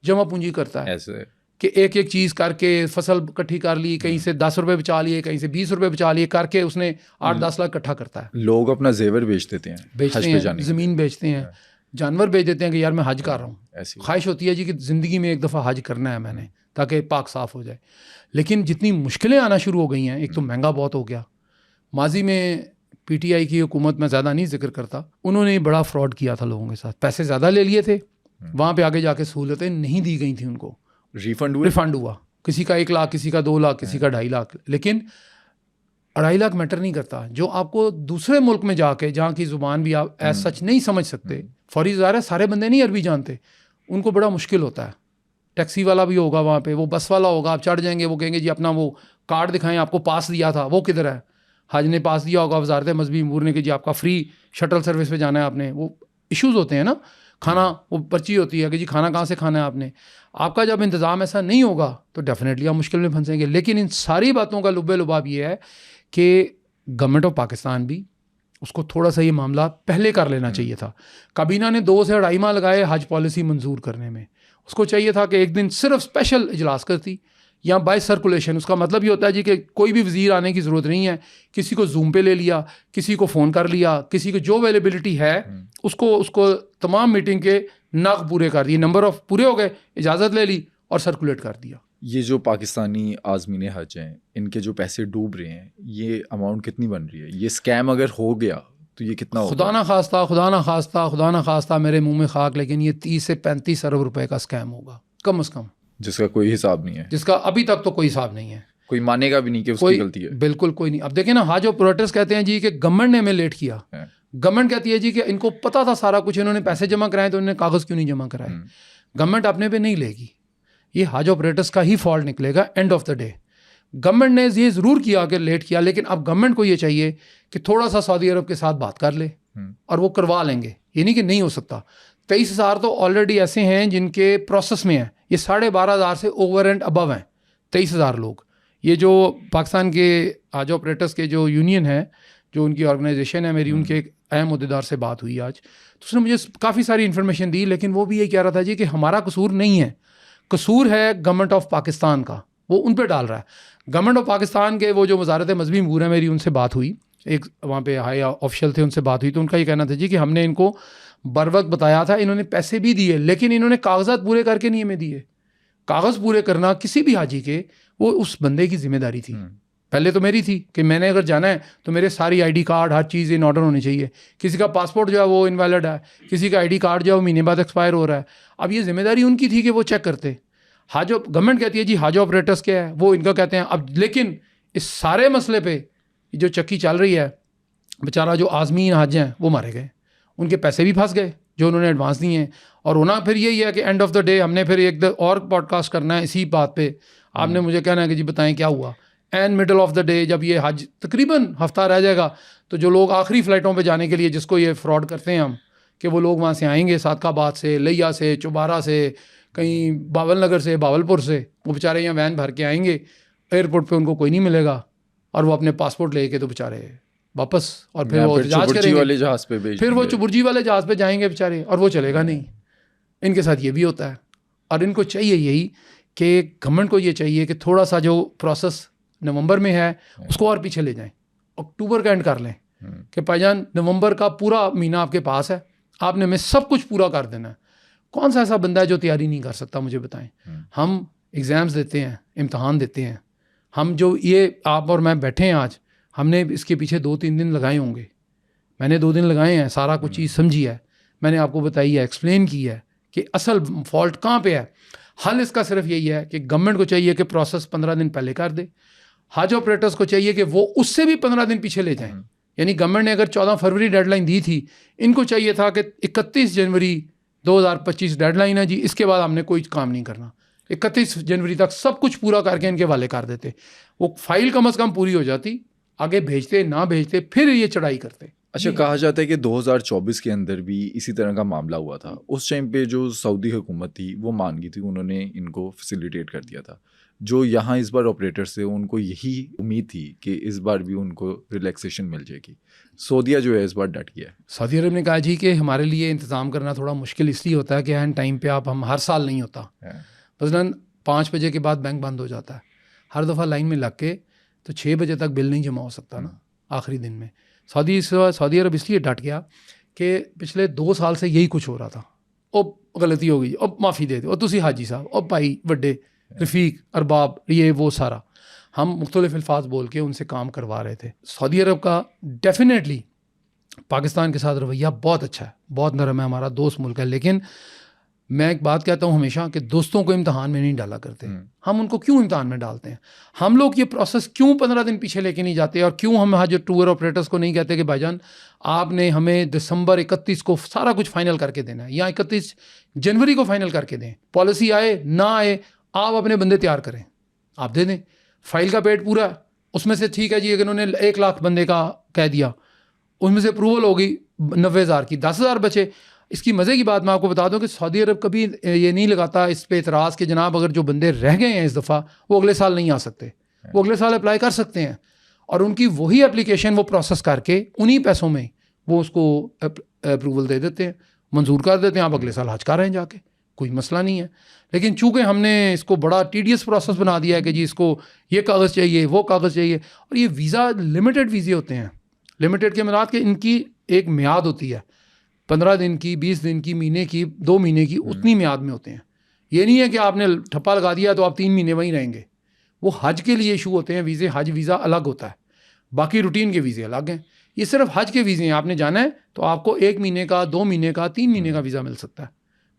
जमा पूंजी करता है ऐसे कि एक एक चीज़ करके फसल इकट्ठी कर ली, कहीं से 10 रुपये बचा लिए, कहीं से 20 रुपये बचा लिए, करके उसने 8-10 लाख इकट्ठा करता है। लोग अपना जेवर बेच देते हैं, ज़मीन बेचते हैं, जानवर बेच देते हैं कि यार मैं हज कर रहा हूँ। ख्वाहिश होती है जी कि ज़िंदगी में एक दफ़ा हज करना है मैंने, ताकि पाक साफ़ हो जाए। लेकिन जितनी मुश्किलें आना शुरू हो गई हैं, एक तो महंगा बहुत हो गया। माजी में PTI की हुकूमत में ज़्यादा नहीं जिक्र करता, उन्होंने बड़ा फ्रॉड किया था लोगों के साथ, पैसे ज़्यादा ले लिए थे, वहाँ पे आगे जाके सहूलतें नहीं दी गई थी उनको, रिफंड हुआ, किसी का 1 लाख, किसी का 2 लाख, किसी का 2.5 लाख। लेकिन 2.5 लाख मैटर नहीं करता। जो आपको दूसरे मुल्क में जाके, जहाँ की ज़ुबान भी आप एज सच नहीं समझ सकते, फौरी ज़ाहिर है सारे बंदे नहीं अरबी जानते, उनको बड़ा मुश्किल होता है। टैक्सी वाला भी होगा वहाँ पे, वो बस वाला होगा, आप चढ़ जाएंगे, वो कहेंगे जी अपना वो कार्ड दिखाएं, आपको पास दिया था, वो किधर है? हज ने पास दिया होगा वजारत मजहबी अमूर ने कि जी आपका फ्री शटल सर्विस पे जाना है आपने। वो इश्यूज़ होते हैं ना, खाना वो पर्ची होती है कि जी खाना कहाँ से खाना है आपने। आपका जब इंतज़ाम ऐसा नहीं होगा तो डेफिनेटली आप मुश्किल में फंसेंगे। लेकिन इन सारी बातों का लुब्बे लुबाब ये है कि गवर्नमेंट ऑफ पाकिस्तान भी उसको थोड़ा सा ये मामला पहले कर लेना चाहिए था। काबीना ने 2 से 2.5 माह लगाए हज पॉलिसी मंजूर करने में। उसको चाहिए था कि एक दिन सिर्फ स्पेशल इजलास करती या बाय सर्कुलेशन। उसका मतलब ये होता है जी कि कोई भी वज़ीर आने की ज़रूरत नहीं है, किसी को जूम पे ले लिया, किसी को फ़ोन कर लिया, किसी को जो अवेलेबिलिटी है उसको तमाम मीटिंग के नग पूरे कर दिए, नंबर ऑफ पूरे हो गए, इजाज़त ले ली और सर्कुलेट कर दिया। ये जो पाकिस्तानी आज़मीन हज हैं, इनके जो पैसे डूब रहे हैं, ये अमाउंट कितनी बन रही है? ये स्कैम अगर हो गया तो ये कितना होगा? खुदा ना खास्ता मेरे मुंह में खाक, लेकिन ये 30 से 35 अरब रुपए का स्कैम होगा कम से कम, जिसका कोई हिसाब नहीं है, जिसका अभी तक तो कोई हिसाब नहीं है। कोई मानेगा भी नहीं कि उसकी गलती है, बिल्कुल कोई नहीं। अब देखें ना, हज ऑपरेटर्स कहते हैं जी कि गवर्नमेंट ने हमें लेट किया। गवर्नमेंट कहती है जी कि इनको पता था सारा कुछ, इन्होंने पैसे जमा कराए तो इन्होंने कागज़ क्यों नहीं जमा कराए। गवर्नमेंट अपने पे नहीं लेगी, ये हज ऑपरेटर्स का ही फॉल्ट निकलेगा end of the day. Government ने ये ज़रूर किया कि लेट किया, लेकिन अब गवर्नमेंट को ये चाहिए कि थोड़ा सा सऊदी अरब के साथ बात कर ले और वो करवा लेंगे। ये नहीं कि नहीं हो सकता। 23,000 तो ऑलरेडी ऐसे हैं जिनके प्रोसेस में हैं, ये 12,500 से ओवर एंड अबव हैं 23,000 लोग। ये जो पाकिस्तान के हज ऑपरेटर्स के जो यूनियन है, जो उनकी ऑर्गेनाइजेशन है, मेरी उनके एक अहम अहदेदार से बात हुई आज, तो उसने मुझे काफ़ी सारी इन्फॉर्मेशन दी, लेकिन वो भी ये कह रहा था जी कि हमारा कसूर नहीं है, कसूर है गवर्नमेंट ऑफ पाकिस्तान का, वो उन पर डाल रहा है। गवर्नमेंट ऑफ पाकिस्तान के वो जो वजारत मजहबी अमूर है, मेरी उनसे बात हुई, एक वहाँ पे हाई ऑफिशियल थे, उनसे बात हुई, तो उनका ये कहना था जी कि हमने इनको बर वक्त बताया था, इन्होंने पैसे भी दिए, लेकिन इन्होंने कागजात पूरे करके नहीं हमें दिए। कागज़ पूरे करना किसी भी हाजी के वो उस बंदे की जिम्मेदारी थी। पहले तो मेरी थी कि मैंने अगर जाना है तो मेरे सारी ID card, her cheese in order होनी चाहिए। किसी का पासपोर्ट जो है वो इनवैलिड है, किसी का ID कार्ड जो है वो महीने बाद एक्सपायर हो रहा है। अब ये जिम्मेदारी उनकी थी कि वो चेक करते। हज गवर्नमेंट कहती है जी हज ऑपरेटर्स क्या है, वो इनका कहते हैं। अब लेकिन इस सारे मसले पे जो चक्की चल रही है, बेचारा जो आज़मीन हज हैं वो मारे गए, उनके पैसे भी फंस गए जो उन्होंने एडवांस दिए हैं। और होना फिर यही है कि एंड ऑफ द डे हमने फिर एक और पॉडकास्ट करना है इसी बात पे। आपने मुझे कहना है कि जी बताएं क्या हुआ and middle of the day, जब ये हज तकरीबन हफ्ता रह जाएगा, तो जो लोग आखिरी फ़्लाइटों पे जाने के लिए, जिसको ये फ्रॉड करते हैं हम कि वो लोग वहाँ से आएंगे सादकाबाद से, लिया से, चुबारा से, कहीं बावल नगर से, बावलपुर से, वो बेचारे यहाँ वैन भर के आएंगे, एयरपोर्ट पे उनको कोई नहीं मिलेगा और वो अपने पासपोर्ट लेके तो बेचारे वापस, और फिर वो एहतजाज करेंगे वाले जहाज पे भेज फिर वो देंगे। चुबुर्जी वाले जहाज़ पे जाएंगे बेचारे, और वो चलेगा नहीं। इनके साथ ये भी होता है। और इनको चाहिए यही कि गवर्नमेंट को ये चाहिए कि थोड़ा सा जो प्रोसेस नवंबर में है उसको और पीछे ले जाएं, अक्टूबर का एंड कर लें कि भाईजान नवंबर का पूरा महीना आपके पास है, आपने हमें सब कुछ पूरा कर देना है। कौन सा ऐसा बंदा है जो तैयारी नहीं कर सकता, मुझे बताएं। हम एग्ज़ाम्स देते हैं, इम्तहान देते हैं, हम जो ये आप और मैं बैठे हैं आज, हमने इसके पीछे 2-3 दिन लगाए होंगे। मैंने 2 दिन लगाए हैं, सारा कुछ चीज़ समझी है, मैंने आपको बताई है, एक्सप्लेन की है कि असल फॉल्ट कहाँ पे है। हल इसका सिर्फ यही है कि गवर्नमेंट को चाहिए कि प्रोसेस 15 दिन पहले कर दे, हज ऑपरेटर्स को चाहिए कि वो उससे भी 15 दिन पीछे ले जाएं। यानी गवर्नमेंट ने अगर 14 फरवरी डेडलाइन दी थी, इनको चाहिए था कि 31 जनवरी 2025 डेडलाइन है जी, इसके बाद हमने कोई काम नहीं करना, 31 जनवरी तक सब कुछ पूरा करके इनके वाले कर देते। वो फाइल कम से कम पूरी हो जाती, आगे भेजते ना भेजते, फिर ये चढ़ाई करते। अच्छा, कहा जाता है कि 2024 के अंदर भी इसी तरह का मामला हुआ था। उस टाइम पे जो सऊदी हुकूमत थी वो मान गई थी, उन्होंने इनको फैसिलिटेट कर दिया था। जो यहाँ इस बार ऑपरेटर्स थे उनको यही उम्मीद थी कि इस बार भी उनको रिलैक्सेशन मिल जाएगी। सऊदीया जो है इस बार डट गया है। सऊदी अरब ने कहा जी कि हमारे लिए इंतज़ाम करना थोड़ा मुश्किल इसलिए होता है कि एन टाइम पे आप, हम हर साल नहीं होता, मसलन 5 बजे के बाद बैंक बंद हो जाता है, हर दफ़ा लाइन में लग के तो 6 बजे तक बिल नहीं जमा हो सकता ना आखिरी दिन में। सऊदी अरब इसलिए डट गया कि पिछले 2 साल से यही कुछ हो रहा था। अब गलती हो गई, अब माफ़ी दे दो, और तुसी हाजी साहब, अब भाई वड्डे रफ़ीक अरबाब, ये वो सारा हम मुख्तलिफ अल्फाज बोल के उनसे काम करवा रहे थे। सऊदी अरब का डेफिनेटली पाकिस्तान के साथ रवैया बहुत अच्छा है, बहुत नरम है, हमारा दोस्त मुल्क है। लेकिन मैं एक बात कहता हूँ हमेशा कि दोस्तों को इम्तहान में नहीं डाला करते। हम उनको क्यों इम्तहान में डालते हैं? हम लोग ये प्रोसेस क्यों 15 दिन पीछे लेके नहीं जाते, और क्यों हम हज टूर ऑपरेटर्स को नहीं कहते कि भाईजान आपने हमें दिसंबर 31 को सारा कुछ फाइनल करके देना है, या 31 जनवरी को फाइनल करके दें। पॉलिसी आए ना आए, आप अपने बंदे तैयार करें, आप दे दें। फाइल का पेड पूरा, उसमें से ठीक है जी, अगर उन्होंने 1 लाख बंदे का कह दिया, उसमें से अप्रूवल होगी 90,000 की, 10,000 बचे। इसकी मज़े की बात मैं आपको बता दूं कि सऊदी अरब कभी ये नहीं लगाता इस पे एतराज़ कि जनाब अगर जो बंदे रह गए हैं इस दफ़ा वो अगले साल नहीं आ सकते, वो अगले साल अप्लाई कर सकते हैं, और उनकी वही एप्लीकेशन वो प्रोसेस करके उन्हीं पैसों में वो उसको अप्रूवल दे देते हैं, मंजूर कर देते हैं, आप अगले साल हज कर रहे हैं जाके, कोई मसला नहीं है। लेकिन चूँकि हमने इसको बड़ा टीडियस प्रोसेस बना दिया है कि जी इसको ये कागज़ चाहिए, वो कागज़ चाहिए, और ये वीज़ा लिमिटेड वीज़े होते हैं। लिमिटेड के मिलाद के इनकी एक मियाद होती है, 15 दिन की, 20 दिन की, महीने की, 2 महीने की, उतनी मियाद में होते हैं। ये नहीं है कि आपने ठप्पा लगा दिया तो आप 3 महीने वहीं रहेंगे। वो हज के लिए इशू होते हैं वीज़े, हज वीज़ा अलग होता है, बाकी रूटीन के वीज़े अलग हैं। ये सिर्फ हज के वीज़े हैं, आपने जाना है तो आपको 1 महीने का, 2 महीने का, 3 महीने का वीज़ा मिल सकता है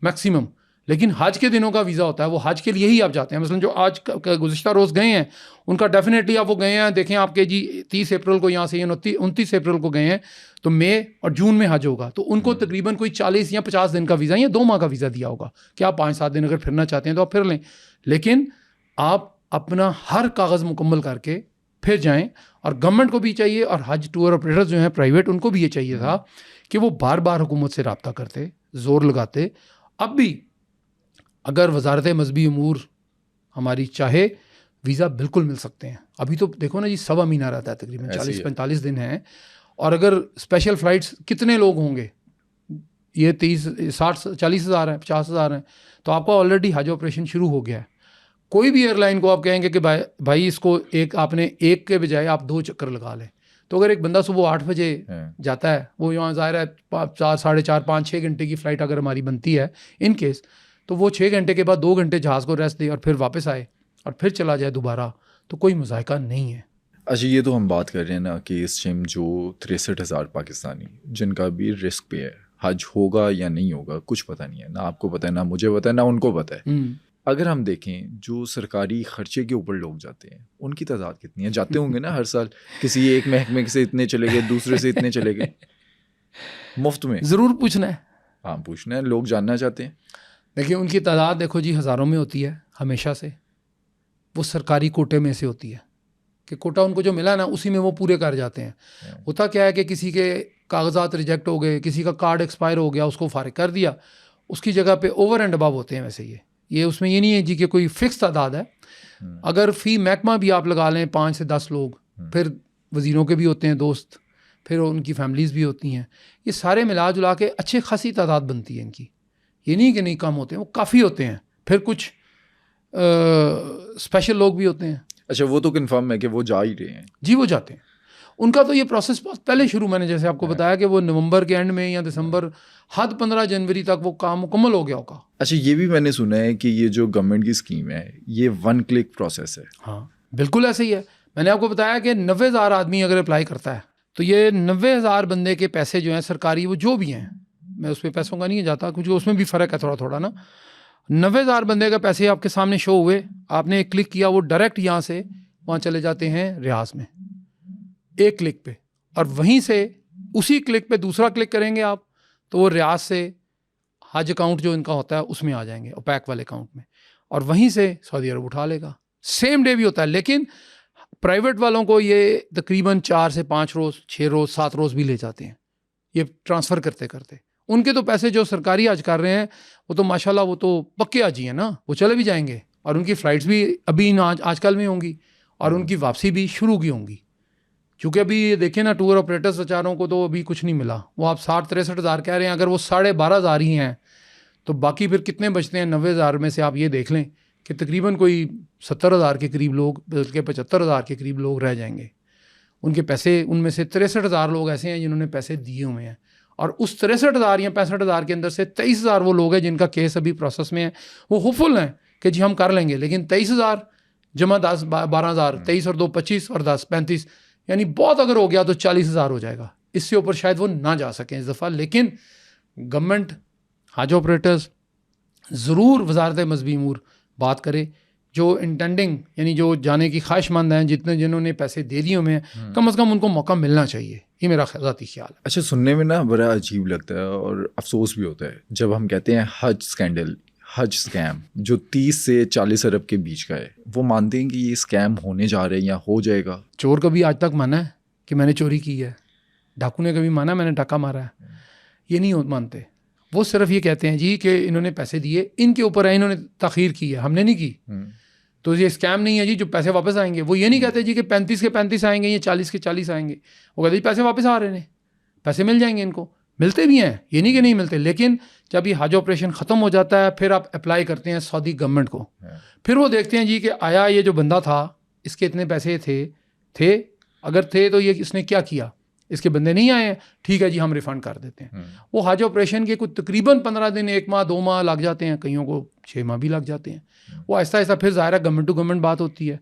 मैक्सिमम। लेकिन हज के दिनों का वीज़ा होता है, वो हज के लिए ही आप जाते हैं। मसलन जो आज गुज़िश्ता रोज़ गए हैं उनका डेफिनेटली आप वो गए हैं, देखें आपके जी 30 अप्रैल को यहाँ से 29 अप्रैल को गए हैं, तो मई और जून में हज होगा, तो उनको तकरीबन कोई 40 या 50 दिन का वीज़ा या 2 माह का वीज़ा दिया होगा कि आप 5-7 दिन अगर फिरना चाहते हैं तो आप फिर लें। लेकिन आप अपना हर कागज़ मुकम्मल करके फिर जाएं। और गवर्नमेंट को भी चाहिए, और हज टूर ऑपरेटर्स जो हैं प्राइवेट, उनको भी ये चाहिए था कि वो बार बार हुकूमत से रब्ता करते, ज़ोर लगाते। अब भी अगर वजारत मजहबी अमूर हमारी चाहे, वीज़ा बिल्कुल मिल सकते हैं। अभी तो देखो ना जी, 1.25 महीना रहता है, तकरीबन 40-45 दिन हैं। और अगर स्पेशल फ़्लाइट्स, कितने लोग होंगे, ये 30-60-40 हज़ार हैं, 50 हज़ार हैं, तो आपका ऑलरेडी हज ऑपरेशन शुरू हो गया है। कोई भी एयरलाइन को आप कहेंगे कि भाई इसको आपने एक के बजाय आप 2 चक्कर लगा लें, तो अगर एक बंदा सुबह 8 बजे जाता है, वो यहाँ ज़ाहिर है 4-4.5-5-6 घंटे की फ़्लाइट अगर हमारी बनती है इन केस, तो वो 6 घंटे के बाद 2 घंटे जहाज़ को रेस्ट दे और फिर वापस आए और फिर चला जाए दोबारा, तो कोई मज़ायका नहीं है। अच्छा, ये तो हम बात कर रहे हैं ना कि इस टाइम जो 63,000 पाकिस्तानी जिनका भी रिस्क पे है, हज होगा या नहीं होगा कुछ पता नहीं है, ना आपको पता है, ना मुझे पता है, ना उनको पता है। अगर हम देखें जो सरकारी खर्चे के ऊपर लोग जाते हैं, उनकी तादाद कितनी है? जाते होंगे ना हर साल, किसी एक महकमे से इतने चले गए, दूसरे से इतने चले गए, मुफ्त में। ज़रूर पूछना है, हाँ पूछना है, लोग जानना चाहते हैं। देखिए उनकी तादाद देखो जी हज़ारों में होती है हमेशा से, वो सरकारी कोटे में से होती है कि कोटा उनको जो मिला ना उसी में वो पूरे कर जाते हैं। होता क्या है कि किसी के कागजात रिजेक्ट हो गए, किसी का कार्ड एक्सपायर हो गया, उसको फारिग कर दिया, उसकी जगह पे ओवर एंड अबव होते हैं वैसे ये उसमें ये नहीं है जी कि कोई फिक्स तादाद है। अगर फ़ी महकमा भी आप लगा लें 5 से 10 लोग, फिर वज़ीरों के भी होते हैं दोस्त, फिर उनकी फैमिलीज़ भी होती हैं, ये सारे मिला जुला के अच्छी खासी तादाद बनती है इनकी। ये नहीं कि नहीं कम होते हैं, वो काफ़ी होते हैं। फिर कुछ स्पेशल लोग भी होते हैं। अच्छा, वो तो कंफर्म है कि वो जा ही रहे हैं। जी वो जाते हैं। उनका तो ये प्रोसेस बहुत पहले शुरू, मैंने जैसे आपको बताया कि वो नवंबर के एंड में या दिसंबर हद 15 जनवरी तक वो काम मुकम्मल हो गया होगा। अच्छा, ये भी मैंने सुना है कि ये जो गवर्नमेंट की स्कीम है ये 1 क्लिक प्रोसेस है। हाँ बिल्कुल ऐसे ही है। मैंने आपको बताया कि 90,000 आदमी अगर अप्लाई करता है तो ये 90,000 बंदे के पैसे जो हैं सरकारी, वो जो भी हैं, मैं उसमें पैसों का नहीं जाता क्योंकि उसमें भी फ़र्क है थोड़ा थोड़ा ना। 90,000 बंदे का पैसे आपके सामने शो हुए, आपने एक क्लिक किया, वो डायरेक्ट यहाँ से वहाँ चले जाते हैं रियाज में, एक क्लिक पे। और वहीं से उसी क्लिक पे दूसरा क्लिक करेंगे आप तो वो रियाज से हज अकाउंट जो इनका होता है उसमें आ जाएंगे, ओपैक वाले अकाउंट में, और वहीं से सऊदी अरब उठा लेगा। सेम डे भी होता है, लेकिन प्राइवेट वालों को ये तकरीबन 4 से 5 रोज़, 6 रोज़, 7 रोज़ भी ले जाते हैं ये ट्रांसफ़र करते करते। उनके तो पैसे जो सरकारी हज कर रहे हैं वो तो माशाल्लाह वो तो पक्के हाजी हैं ना, वो चले भी जाएंगे, और उनकी फ़्लाइट्स भी अभी आजकल में होंगी और उनकी वापसी भी शुरू की होंगी। क्योंकि अभी देखें ना, टूर ऑपरेटर्स बेचारों को तो अभी कुछ नहीं मिला। वो आप 60-63 हज़ार कह रहे हैं, अगर वो 12,500 ही हैं तो बाकी फिर कितने बचते हैं? 90,000 में से आप ये देख लें कि तकरीबन कोई 70,000 के करीब लोग, बल्कि 75,000 के करीब लोग रह जाएंगे। उनके पैसे, उनमें से 63,000 लोग ऐसे हैं जिन्होंने पैसे दिए हुए हैं, और उस 63,000 या 65,000 के अंदर से 23,000 वो लोग हैं जिनका केस अभी प्रोसेस में है। वो होपफुल हैं कि जी हम कर लेंगे, लेकिन 23,000 जमा 10 12,000, 23 और 2 25 और 10 35, यानी बहुत अगर हो गया तो 40,000 हो जाएगा। इससे ऊपर शायद वो ना जा सकें इस दफ़ा। लेकिन गवर्नमेंट, हज ऑपरेटर्स ज़रूर वजारत मज़हबी अमूर बात करे, जो इंटेंडिंग यानी जो जाने की ख्वाहिशमंद हैं, जिन्होंने पैसे दे दिए हुए हैं, कम से कम उनको मौका मिलना चाहिए। ये मेरा ज़ाती ख्याल है। अच्छा, सुनने में ना बड़ा अजीब लगता है और अफसोस भी होता है जब हम कहते हैं हज स्कैंडल, हज स्कैम जो 30 से 40 अरब के बीच का है। वो मानते हैं कि ये स्कैम होने जा रहे हैं या हो जाएगा? चोर कभी आज तक माना है कि मैंने चोरी की है? डाकू ने कभी माना मैंने डाका मारा है? ये नहीं मानते। वो सिर्फ ये कहते हैं जी कि इन्होंने पैसे दिए, इनके ऊपर है, इन्होंने ताख़ीर की है, हमने नहीं की, तो ये स्कैम नहीं है जी, जो पैसे वापस आएंगे। वो ये नहीं कहते जी कि 35 के 35 आएंगे या 40 के 40 आएंगे। वो कहते जी पैसे वापस आ रहे हैं, पैसे मिल जाएंगे इनको। मिलते भी हैं, ये नहीं कि नहीं मिलते, लेकिन जब ये हज ऑपरेशन ख़त्म हो जाता है फिर आप अप्लाई करते हैं सऊदी गवर्नमेंट को, फिर वो देखते हैं जी कि आया ये जो बंदा था इसके इतने पैसे थे अगर थे तो ये इसने क्या किया, इसके बंदे नहीं आए, ठीक है जी हम रिफ़ंड कर देते हैं। वो हज ऑपरेशन के कुछ तकरीबन 15 दिन, 1 माह, 2 माह लग जाते हैं, कईयों को 6 माह भी लग जाते हैं। वो आहिस्ता आहिस्ता फिर ज़ाहिर है गवर्नमेंट टू गवर्नमेंट बात होती है।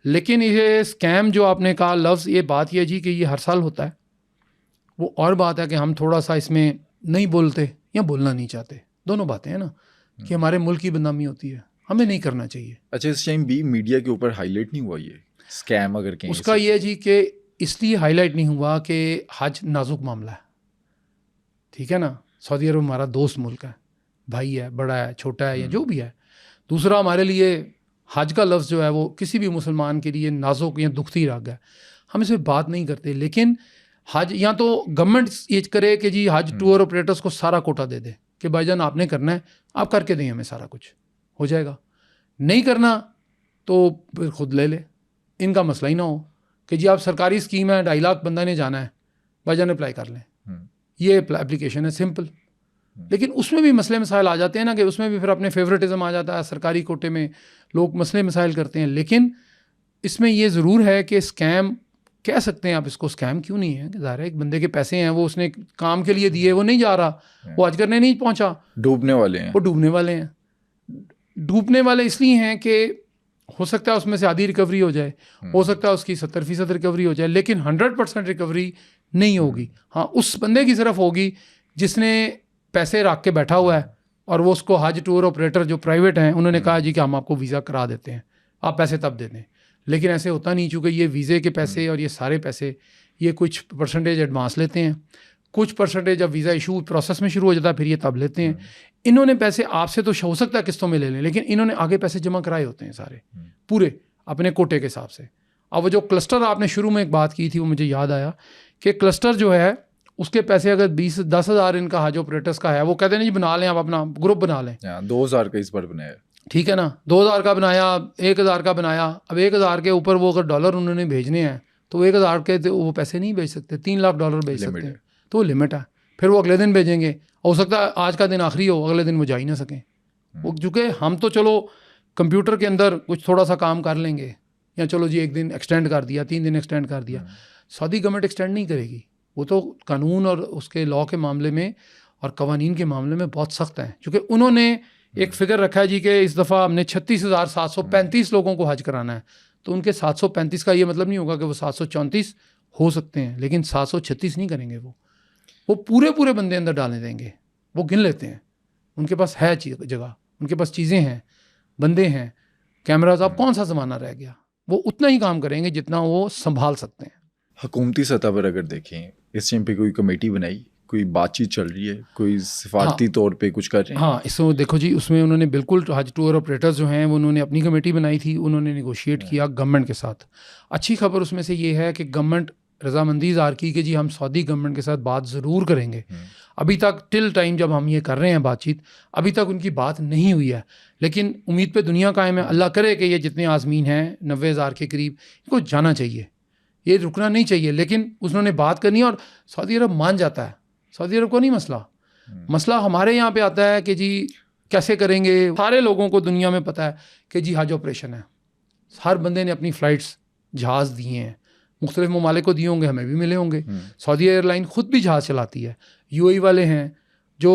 लेकिन ये स्कैम जो आपने कहा लफ्ज़, ये बात यह जी कि ये हर साल होता है। वो और बात है कि हम थोड़ा सा इसमें नहीं बोलते या बोलना नहीं चाहते, दोनों बातें हैं ना, कि हमारे मुल्क की बदनामी होती है, हमें नहीं करना चाहिए। अच्छा, इस टाइम भी मीडिया के ऊपर हाईलाइट नहीं हुआ ये स्कैम? अगर कहीं उसका ये जी कि इसलिए हाईलाइट नहीं हुआ कि हज नाजुक मामला है, ठीक है ना। सऊदी अरब हमारा दोस्त मुल्क है, भाई है, बड़ा है, छोटा है या जो भी है। दूसरा, हमारे लिए हज का लफ्ज़ जो है वो किसी भी मुसलमान के लिए नाजुक या दुखती राग है, हम इस पर बात नहीं करते। लेकिन हज, या तो गवर्नमेंट ये करे कि जी हज टूर ऑपरेटर्स को सारा कोटा दे दे कि भाईजान आपने करना है, आप करके दें हमें, सारा कुछ हो जाएगा। नहीं करना तो फिर खुद ले ले, इनका मसला ही ना हो कि जी आप सरकारी स्कीम है, 2.5 लाख बंदा ने जाना है, भाईजान अप्लाई कर लें, ये एप्लीकेशन है सिंपल। लेकिन उसमें भी मसले मसाइल आ जाते हैं ना, कि उसमें भी फिर अपने फेवरेटिज्म आ जाता है, सरकारी कोटे में लोग मसले मसाइल करते हैं। लेकिन इसमें ये ज़रूर है कि स्कैम कह सकते हैं आप इसको, स्कैम क्यों नहीं है, ज़ाहिर है एक बंदे के पैसे हैं, वो उसने काम के लिए दिए, वो नहीं जा रहा, वो हज करने नहीं पहुंचा, डूबने वाले हैं, वो डूबने वाले हैं। डूबने वाले इसलिए हैं कि हो सकता है उसमें से आधी रिकवरी हो जाए, हो सकता है उसकी 70% रिकवरी हो जाए, लेकिन 100% रिकवरी नहीं होगी। हाँ, उस बंदे की सिर्फ होगी जिसने पैसे रख के बैठा हुआ है और वो उसको हज टूर ऑपरेटर जो प्राइवेट हैं उन्होंने कहा जी कि हम आपको वीज़ा करा देते हैं, आप पैसे तब दे दें। लेकिन ऐसे होता नहीं, चूँकि ये वीज़े के पैसे और ये सारे पैसे ये कुछ परसेंटेज एडवांस लेते हैं, कुछ परसेंटेज जब वीज़ा इशू प्रोसेस में शुरू हो जाता है फिर ये तब लेते हैं। इन्होंने पैसे आपसे तो हो सकता है किस्तों में ले लें, लेकिन इन्होंने आगे पैसे जमा कराए होते हैं सारे पूरे अपने कोटे के हिसाब से। अब वो जो क्लस्टर आपने शुरू में एक बात की थी वो मुझे याद आया कि क्लस्टर जो है उसके पैसे अगर 10,000 इनका हज ऑपरेटर्स का है, वो कहते हैं जी बना लें, आप अपना ग्रुप बना लें। 2,000 का इस बार बनाया, ठीक है ना, 2000 का बनाया, 1000 का बनाया, अब 1000 के ऊपर वो अगर डॉलर उन्होंने भेजने हैं तो वो 1000 के तो वो पैसे नहीं भेज सकते, 3 लाख डॉलर भेज सकते हैं, तो वो लिमिट है। फिर वो अगले दिन भेजेंगे, हो सकता है आज का दिन आखिरी हो, अगले दिन वो जा ही ना सकें। वो चूँकि हम तो चलो कंप्यूटर के अंदर कुछ थोड़ा सा काम कर लेंगे, या चलो जी 1 दिन एक्सटेंड कर दिया, 3 दिन एक्सटेंड कर दिया, सऊदी गवर्नमेंट एक्सटेंड नहीं करेगी। वो तो कानून और उसके लॉ के मामले में और कवानीन के मामले में बहुत सख्त हैं, क्योंकि उन्होंने एक फिगर रखा है जी कि इस दफ़ा हमने 36,735 लोगों को हज कराना है। तो उनके 735 का ये मतलब नहीं होगा कि वो 734 हो सकते हैं, लेकिन 736 नहीं करेंगे। वो पूरे बंदे अंदर डालने देंगे, वो गिन लेते हैं, उनके पास है जगह, उनके पास चीज़ें हैं, बंदे हैं, कैमराज, अब कौन सा ज़माना रह गया। वो उतना ही काम करेंगे जितना वो संभाल सकते हैं। हुकूमती सतह पर अगर देखें, इस टाइम पे कोई कमेटी बनाई, कोई बातचीत चल रही है, कोई सिफारती तौर पे कुछ कर रहे हैं? हाँ, इसमें देखो जी, उसमें उन्होंने बिल्कुल हज टूर ऑपरेटर्स जो हैं वो उन्होंने अपनी कमेटी बनाई थी, उन्होंने निगोशिएट किया गवर्नमेंट के साथ। अच्छी खबर उसमें से ये है कि गवर्नमेंट रजामंदी ज़ाहिर की कि जी हम सऊदी गवर्नमेंट के साथ बात ज़रूर करेंगे। अभी तक टिल टाइम जब हम ये कर रहे हैं बातचीत, अभी तक उनकी बात नहीं हुई है, लेकिन उम्मीद पे दुनिया कायम है। अल्लाह करे कि ये जितने आज़मीन हैं 90,000 के करीब, इनको जाना चाहिए, ये रुकना नहीं चाहिए। लेकिन उन्होंने बात करनी है और सऊदी अरब मान जाता है, सऊदी अरब को नहीं मसला। मसला हमारे यहाँ पे आता है कि जी कैसे करेंगे। सारे लोगों को दुनिया में पता है कि जी हज ऑपरेशन है, हर बंदे ने अपनी फ़्लाइट्स जहाज़ दिए हैं, मुख्तलिफ ममालिक को दिए होंगे, हमें भी मिले होंगे। सऊदी एयरलाइन ख़ुद भी जहाज़ चलाती है। UAE वाले हैं जो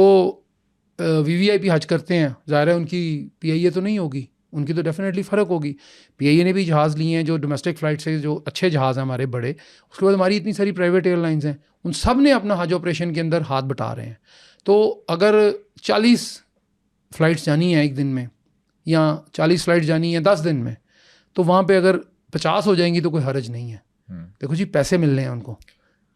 VVIP हज करते हैं, ज़ाहिर है उनकी PIA तो नहीं होगी, उनकी तो डेफिनेटली फ़र्क होगी। PIA ने भी जहाज़ लिए हैं जो डोमेस्टिक फ़्लाइट से, जो अच्छे जहाज़ हैं हमारे बड़े। उसके बाद हमारी इतनी सारी प्राइवेट एयरलाइंस हैं, उन सब ने अपना हज ऑपरेशन के अंदर हाथ बटा रहे हैं। तो अगर 40 फ़्लाइट्स जानी है एक दिन में, या 40 फ़्लाइट जानी है 10 दिन में, तो वहाँ पे अगर 50 हो जाएंगी तो कोई हर्ज नहीं है। देखो जी, पैसे मिलने हैं उनको,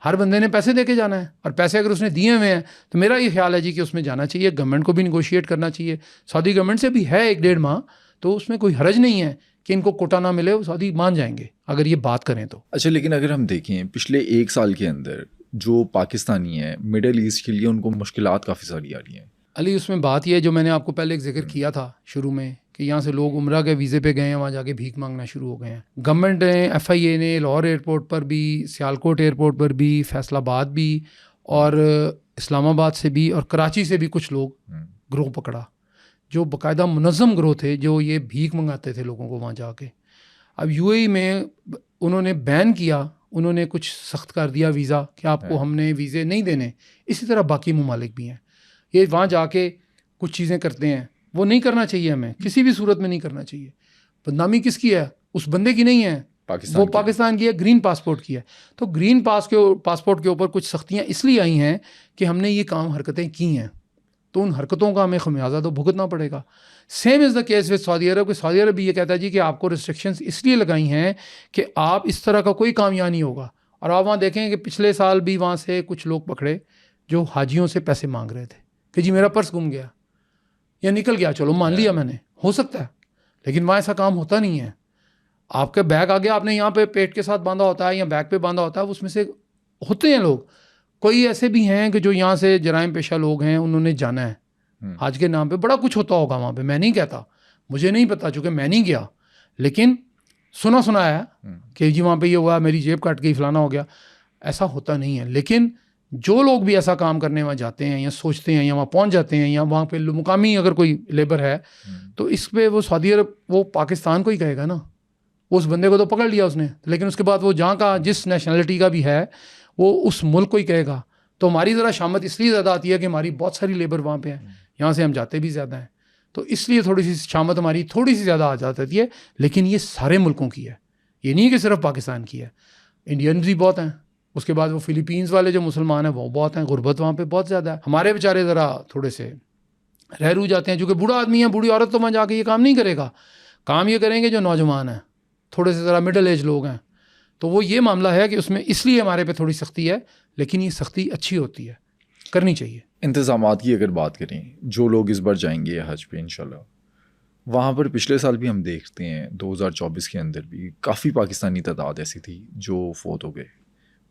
हर बंदे ने पैसे दे के जाना है, और पैसे अगर उसने दिए हुए हैं तो मेरा ये ख्याल है जी कि उसमें जाना चाहिए। गवर्नमेंट को भी निगोशिएट करना चाहिए, सऊदी गवर्नमेंट से भी है 1-1.5 माह, तो उसमें कोई हर्ज नहीं है कि इनको कोटा ना मिले, वो सऊदी मान जाएंगे अगर ये बात करें तो। अच्छा, लेकिन अगर हम देखें पिछले 1 साल के अंदर जो पाकिस्तानी है मिडिल ईस्ट के लिए उनको मुश्किलात काफ़ी सारी आ रही हैं। अली, उसमें बात यह है जो मैंने आपको पहले एक जिक्र किया था शुरू में, कि यहाँ से लोग उम्रा के वीज़े पे गए हैं, वहाँ जाके भीख मांगना शुरू हो गए हैं। गवर्नमेंट ने, FIA ने लाहौर एयरपोर्ट पर भी, सियालकोट एयरपोर्ट पर भी, फैसलाबाद भी, और इस्लामाबाद से भी और कराची से भी कुछ लोग ग्रोह पकड़ा, जो बाकायदा मुनज़्ज़म ग्रोह थे, जो ये भीख मंगाते थे लोगों को वहाँ जाके। अब UAE में उन्होंने बैन किया, उन्होंने कुछ सख्त कर दिया वीज़ा कि आपको हमने वीज़े नहीं देने। इसी तरह बाकी ममालिक भी हैं, ये वहाँ जाके कुछ चीज़ें करते हैं, वो नहीं करना चाहिए, हमें किसी भी सूरत में नहीं करना चाहिए। बदनामी किसकी है? उस बंदे की नहीं है, वो पाकिस्तान की है, ग्रीन पासपोर्ट की है। तो ग्रीन पासपोर्ट के ऊपर कुछ सख्तियाँ इसलिए आई हैं कि हमने ये काम हरकतें की हैं, तो उन हरकतों का हमें खमियाजा तो भुगतना पड़ेगा। Same is the case with Saudi Arabia. Saudi Arabia भी ये कहता है जी कि आपको रिस्ट्रिक्शंस इसलिए लगाई हैं कि आप इस तरह का कोई काम यहाँ नहीं होगा। और आप वहाँ देखें कि पिछले साल भी वहाँ से कुछ लोग पकड़े जो हाजियों से पैसे मांग रहे थे कि जी मेरा पर्स गुम गया या निकल गया, चलो मान लिया मैंने, हो सकता है, लेकिन वहाँ ऐसा काम होता नहीं है। आपका बैग आ गया, आपने यहाँ पे पेट के साथ बांधा होता है या बैग पे बांधा होता है, उसमें से होते हैं लोग। कोई ऐसे भी हैं कि जो यहाँ से जराइम पेशा लोग हैं, उन्होंने जाना है हज के नाम पे, बड़ा कुछ होता होगा वहाँ पे, मैं नहीं कहता, मुझे नहीं पता चूँकि मैं नहीं गया, लेकिन सुना है कि जी वहाँ पे ये हुआ, मेरी जेब काट गई, फलाना हो गया। ऐसा होता नहीं है। लेकिन जो लोग भी ऐसा काम करने वहाँ जाते हैं या सोचते हैं या वहाँ पहुँच जाते हैं, या वहाँ पे मुकामी अगर कोई लेबर है, तो इस पे वो सऊदी अरब, वो पाकिस्तान को ही कहेगा ना, उस बंदे को तो पकड़ लिया उसने, लेकिन उसके बाद वो जहाँ का जिस नेशनलिटी का भी है वो उस मुल्क को ही कहेगा। तो हमारी ज़रा शामत इसलिए ज़्यादा आती है कि हमारी बहुत सारी लेबर वहाँ पे है, यहाँ से हम जाते भी ज़्यादा हैं, तो इसलिए थोड़ी सी शामत हमारी थोड़ी सी ज़्यादा आ जाती है। लेकिन ये सारे मुल्कों की है, ये नहीं कि सिर्फ पाकिस्तान की है। इंडियन भी बहुत हैं, उसके बाद वो फिलीपींस वाले जो मुसलमान हैं वो बहुत हैं, गुर्बत वहाँ पे बहुत ज़्यादा है। हमारे बेचारे ज़रा थोड़े से रह रू जाते हैं, जो कि बूढ़ा आदमी है, बूढ़ी औरत तो वहाँ जाके ये काम नहीं करेगा, काम ये करेंगे जो नौजवान हैं, थोड़े से ज़रा मिडल एज लोग हैं। तो वो ये मामला है कि उसमें इसलिए हमारे पे थोड़ी सख्ती है, लेकिन ये सख्ती अच्छी होती है, करनी चाहिए। इंतज़ामात की अगर बात करें, जो लोग इस बार जाएंगे हज पे इंशाल्लाह, वहाँ पर पिछले साल भी हम देखते हैं 2024 के अंदर भी काफ़ी पाकिस्तानी तादाद ऐसी थी जो फोत हो गए।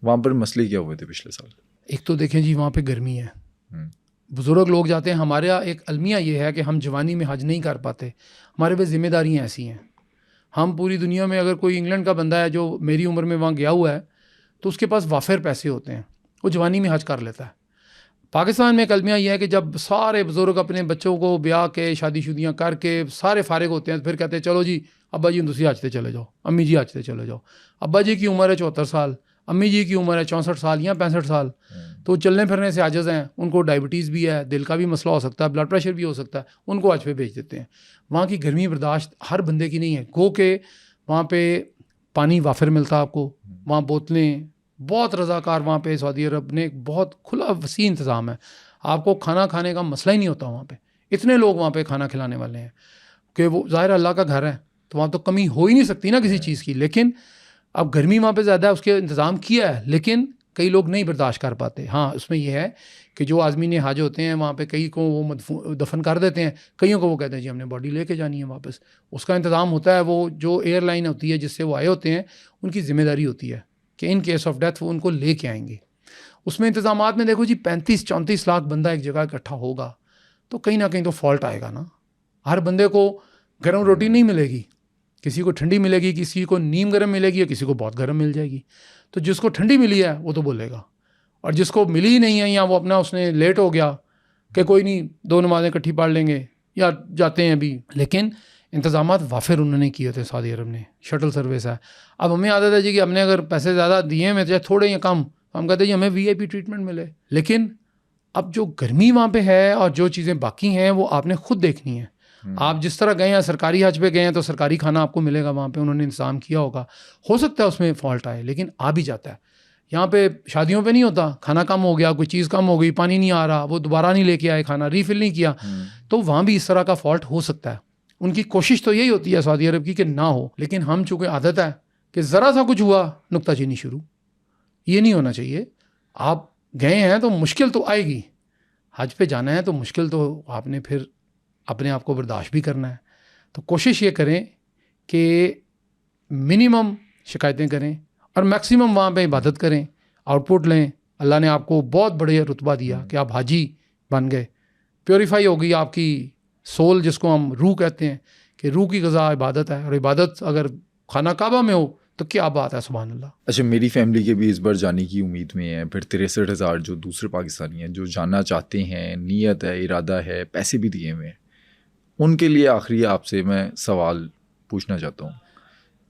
वहाँ पर मसले क्या हुए थे पिछले साल? एक तो देखें जी, वहाँ पे गर्मी है, बुज़ुर्ग लोग जाते हैं। हमारा एक अलमिया ये है कि हम जवानी में हज नहीं कर पाते, हमारे पे ज़िम्मेदारियाँ ऐसी हैं। हम पूरी दुनिया में अगर कोई इंग्लैंड का बंदा है जो मेरी उम्र में वहाँ गया हुआ है तो उसके पास वाफिर पैसे होते हैं, वो जवानी में हज कर लेता है। पाकिस्तान में एक अलमिया यह है कि जब सारे बुज़ुर्ग अपने बच्चों को ब्याह के शादीशुदियाँ करके सारे फारिग होते हैं तो फिर कहते हैं चलो जी अब्बा जी तुसी हज ते चले जाओ, अम्मी जी हज ते चले जाओ। अब्बा जी की उम्र है 74 साल, अम्मी जी की उम्र है 64 साल या 65 साल, तो चलने फिरने से आजिज़ हैं, उनको डायबिटीज़ भी है, दिल का भी मसला हो सकता है, ब्लड प्रेशर भी हो सकता है, उनको हज पे भेज देते हैं। वहाँ की गर्मी बर्दाश्त हर बंदे की नहीं है। गो के वहाँ पे पानी वाफिर मिलता है आपको, वहाँ बोतलें, बहुत रज़ाकार वहाँ पे सऊदी अरब ने बहुत खुला वसी इंतज़ाम है। आपको खाना खाने का मसला ही नहीं होता वहाँ पे, इतने लोग वहाँ पे खाना खिलाने वाले हैं कि वो ज़ाहिर अल्लाह का घर है तो वहाँ तो कमी हो ही नहीं सकती ना किसी चीज़ की। लेकिन अब गर्मी वहाँ पे ज़्यादा है, उसके इंतज़ाम किया है, लेकिन कई लोग नहीं बर्दाश्त कर पाते। हाँ, उसमें यह है कि जो आज़मीन हज होते हैं वहाँ पे कई को वो दफन कर देते हैं, कईयों को वो कहते हैं जी हमने बॉडी लेके जानी है वापस। उसका इंतज़ाम होता है, वो जो एयरलाइन होती है जिससे वो आए होते हैं उनकी ज़िम्मेदारी होती है कि इन केस ऑफ डेथ वो उनको लेके आएंगे। उसमें इंतज़ामात में देखो जी 35-34 लाख बंदा एक जगह इकट्ठा होगा तो कहीं ना कहीं तो फॉल्ट आएगा ना। हर बंदे को गर्म रोटी नहीं मिलेगी, किसी को ठंडी मिलेगी, किसी को नीम गर्म मिलेगी, या किसी को बहुत गर्म मिल जाएगी। तो जिसको ठंडी मिली है वो तो बोलेगा, और जिसको मिली ही नहीं है या वो अपना उसने लेट हो गया कि कोई नहीं 2 नमाज़ें इकट्ठी पढ़ लेंगे या जाते हैं अभी। लेकिन इंतज़ामात वाफिर उन्होंने किए थे सऊदी अरब ने, शटल सर्विस है। अब हमें आदत है जी कि हमने अगर पैसे ज़्यादा दिए हैं चाहे थोड़े या कम, हम कहते हैं जी हमें VIP ट्रीटमेंट मिले। लेकिन अब जो गर्मी वहाँ पे है और जो चीज़ें बाकी हैं वो आपने खुद देखनी है। आप जिस तरह गए हैं सरकारी हज पे गए हैं तो सरकारी खाना आपको मिलेगा, वहाँ पे उन्होंने इंतज़ाम किया होगा। हो सकता है उसमें फॉल्ट आए, लेकिन आ भी जाता है। यहाँ पे शादियों पे नहीं होता, खाना कम हो गया, कोई चीज़ कम हो गई, पानी नहीं आ रहा, वो दोबारा नहीं लेके आए, खाना रीफिल नहीं किया, तो वहाँ भी इस तरह का फॉल्ट हो सकता है। उनकी कोशिश तो यही होती है सऊदी अरब की कि ना हो, लेकिन हम चूँकि आदत है कि ज़रा सा कुछ हुआ नुक्ताचीनी शुरू, ये नहीं होना चाहिए। आप गए हैं तो मुश्किल तो आएगी, हज पे जाना है तो मुश्किल तो आपने फिर अपने आप को बर्दाश्त भी करना है। तो कोशिश ये करें कि मिनिमम शिकायतें करें और मैक्सिमम वहाँ पे इबादत करें, आउटपुट लें। अल्लाह ने आपको बहुत बड़े रुतबा दिया कि आप हाजी बन गए, प्योरीफाई हो गई आपकी सोल, जिसको हम रूह कहते हैं कि रूह की ग़ज़ा इबादत है, और इबादत अगर खाना काबा में हो तो क्या बात है, सुभान अल्लाह। अच्छा, मेरी फैमिली के भी इस बार जाने की उम्मीद में है। फिर 63,000 जो दूसरे पाकिस्तानी हैं जो जाना चाहते हैं, नीयत है, इरादा है, पैसे भी दिए हुए हैं, उनके लिए आखिरी आपसे मैं सवाल पूछना चाहता हूँ,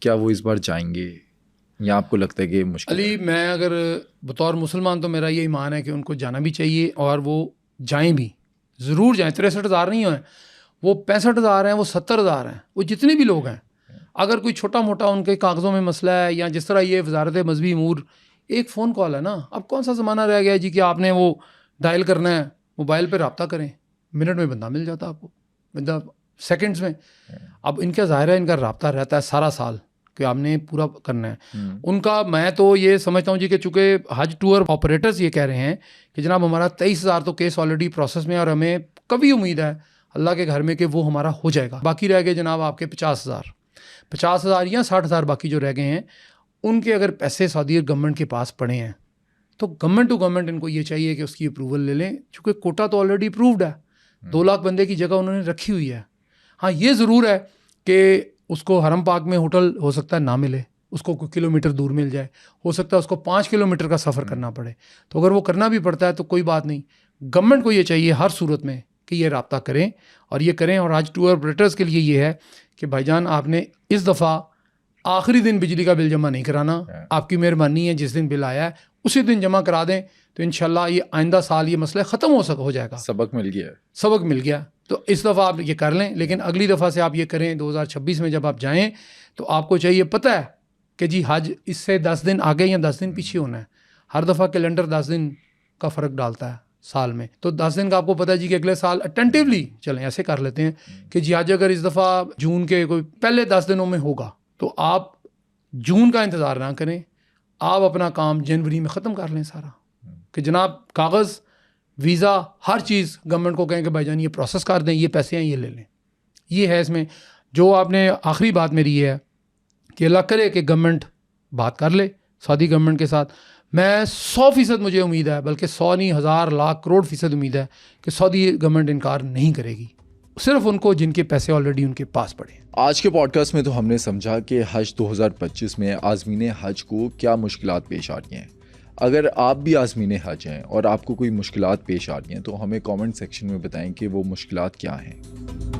क्या वो इस बार जाएंगे या आपको लगता है कि मुश्किल अली, मैं अगर बतौर मुसलमान तो मेरा ये ईमान है कि उनको जाना भी चाहिए और वो जाएं भी, ज़रूर जाएं। 63,000 नहीं हैं, वो 65,000 हैं, वो 70,000 हैं, वो जितने भी लोग हैं। अगर कोई छोटा मोटा उनके कागज़ों में मसला है, या जिस तरह ये वजारत मजहबी अमूर, एक फ़ोन कॉल है ना। अब कौन सा ज़माना रह गया है जी कि आपने वो डायल करना है, मोबाइल पर रब्ता करें, मिनट में बंदा मिल जाता आपको, बंदा सेकंड्स में। अब इनका ज़ाहिर है इनका रब्ता रहता है सारा साल कि आपने पूरा करना है उनका। मैं तो ये समझता हूँ जी कि चूँकि हज टूर ऑपरेटर्स ये कह रहे हैं कि जनाब हमारा 23,000 तो केस ऑलरेडी प्रोसेस में, और हमें कभी उम्मीद है अल्लाह के घर में कि वो हमारा हो जाएगा। बाकी रह गए जनाब आपके 50,000 या 60,000 बाकी जो रह गए हैं, उनके अगर पैसे सऊदी गवर्नमेंट के पास पड़े हैं तो गवर्नमेंट टू गवर्नमेंट इनको ये चाहिए कि उसकी अप्रूवल ले लें, चूँकि कोटा तो ऑलरेडी अप्रूव्ड है, 2 लाख बंदे की जगह उन्होंने रखी हुई है। हाँ, ये ज़रूर है कि उसको हरम पाक में होटल हो सकता है ना मिले, उसको कुछ किलोमीटर दूर मिल जाए, हो सकता है उसको 5 किलोमीटर का सफ़र करना पड़े। तो अगर वो करना भी पड़ता है तो कोई बात नहीं, गवर्नमेंट को ये चाहिए हर सूरत में कि ये रब्ता करें और ये करें। और आज टूर ऑपरेटर्स के लिए ये है कि भाईजान आपने इस दफ़ा आखिरी दिन बिजली का बिल जमा नहीं कराना, आपकी मेहरबानी है, जिस दिन बिल आया है उसी दिन जमा करा दें, तो इंशाल्लाह ये आइंदा साल ये मसला ख़त्म हो जाएगा। सबक मिल गया तो इस दफ़ा आप ये कर लें। लेकिन अगली दफ़ा से आप ये करें 2026 में जब आप जाएं तो आपको चाहिए पता है कि जी हज इससे 10 दिन आगे या 10 दिन पीछे होना है। हर दफ़ा कैलेंडर 10 दिन का फ़र्क डालता है साल में, तो 10 दिन का आपको पता है जी कि अगले साल अटेंटिवली चलें। ऐसे कर लेते हैं कि जी आज अगर इस दफ़ा जून के कोई पहले 10 दिनों में होगा तो आप जून का इंतज़ार ना करें, आप अपना काम जनवरी में ख़त्म कर लें सारा, कि जनाब कागज़, वीज़ा, हर चीज़ गवर्नमेंट को कहें कि भाईजान ये प्रोसेस कर दें, ये पैसे हैं ये ले लें। ये है इसमें। जो आपने आखिरी बात मेरी ये है कि अल्लाह करे कि गवर्नमेंट बात कर ले सऊदी गवर्नमेंट के साथ। मैं 100% मुझे उम्मीद है, बल्कि 100 नहीं, 1000 लाख करोड़ फीसद उम्मीद है कि सऊदी गवर्नमेंट इनकार नहीं करेगी, सिर्फ उनको जिनके पैसे ऑलरेडी उनके पास पड़े हैं। आज के पॉडकास्ट में तो हमने समझा कि हज 2025 में आज़मीन हज को क्या मुश्किलात पेश आ रही हैं। अगर आप भी आज़मीन हज हैं और आपको कोई मुश्किलात पेश आ रही हैं तो हमें कमेंट सेक्शन में बताएं कि वो मुश्किलात क्या हैं।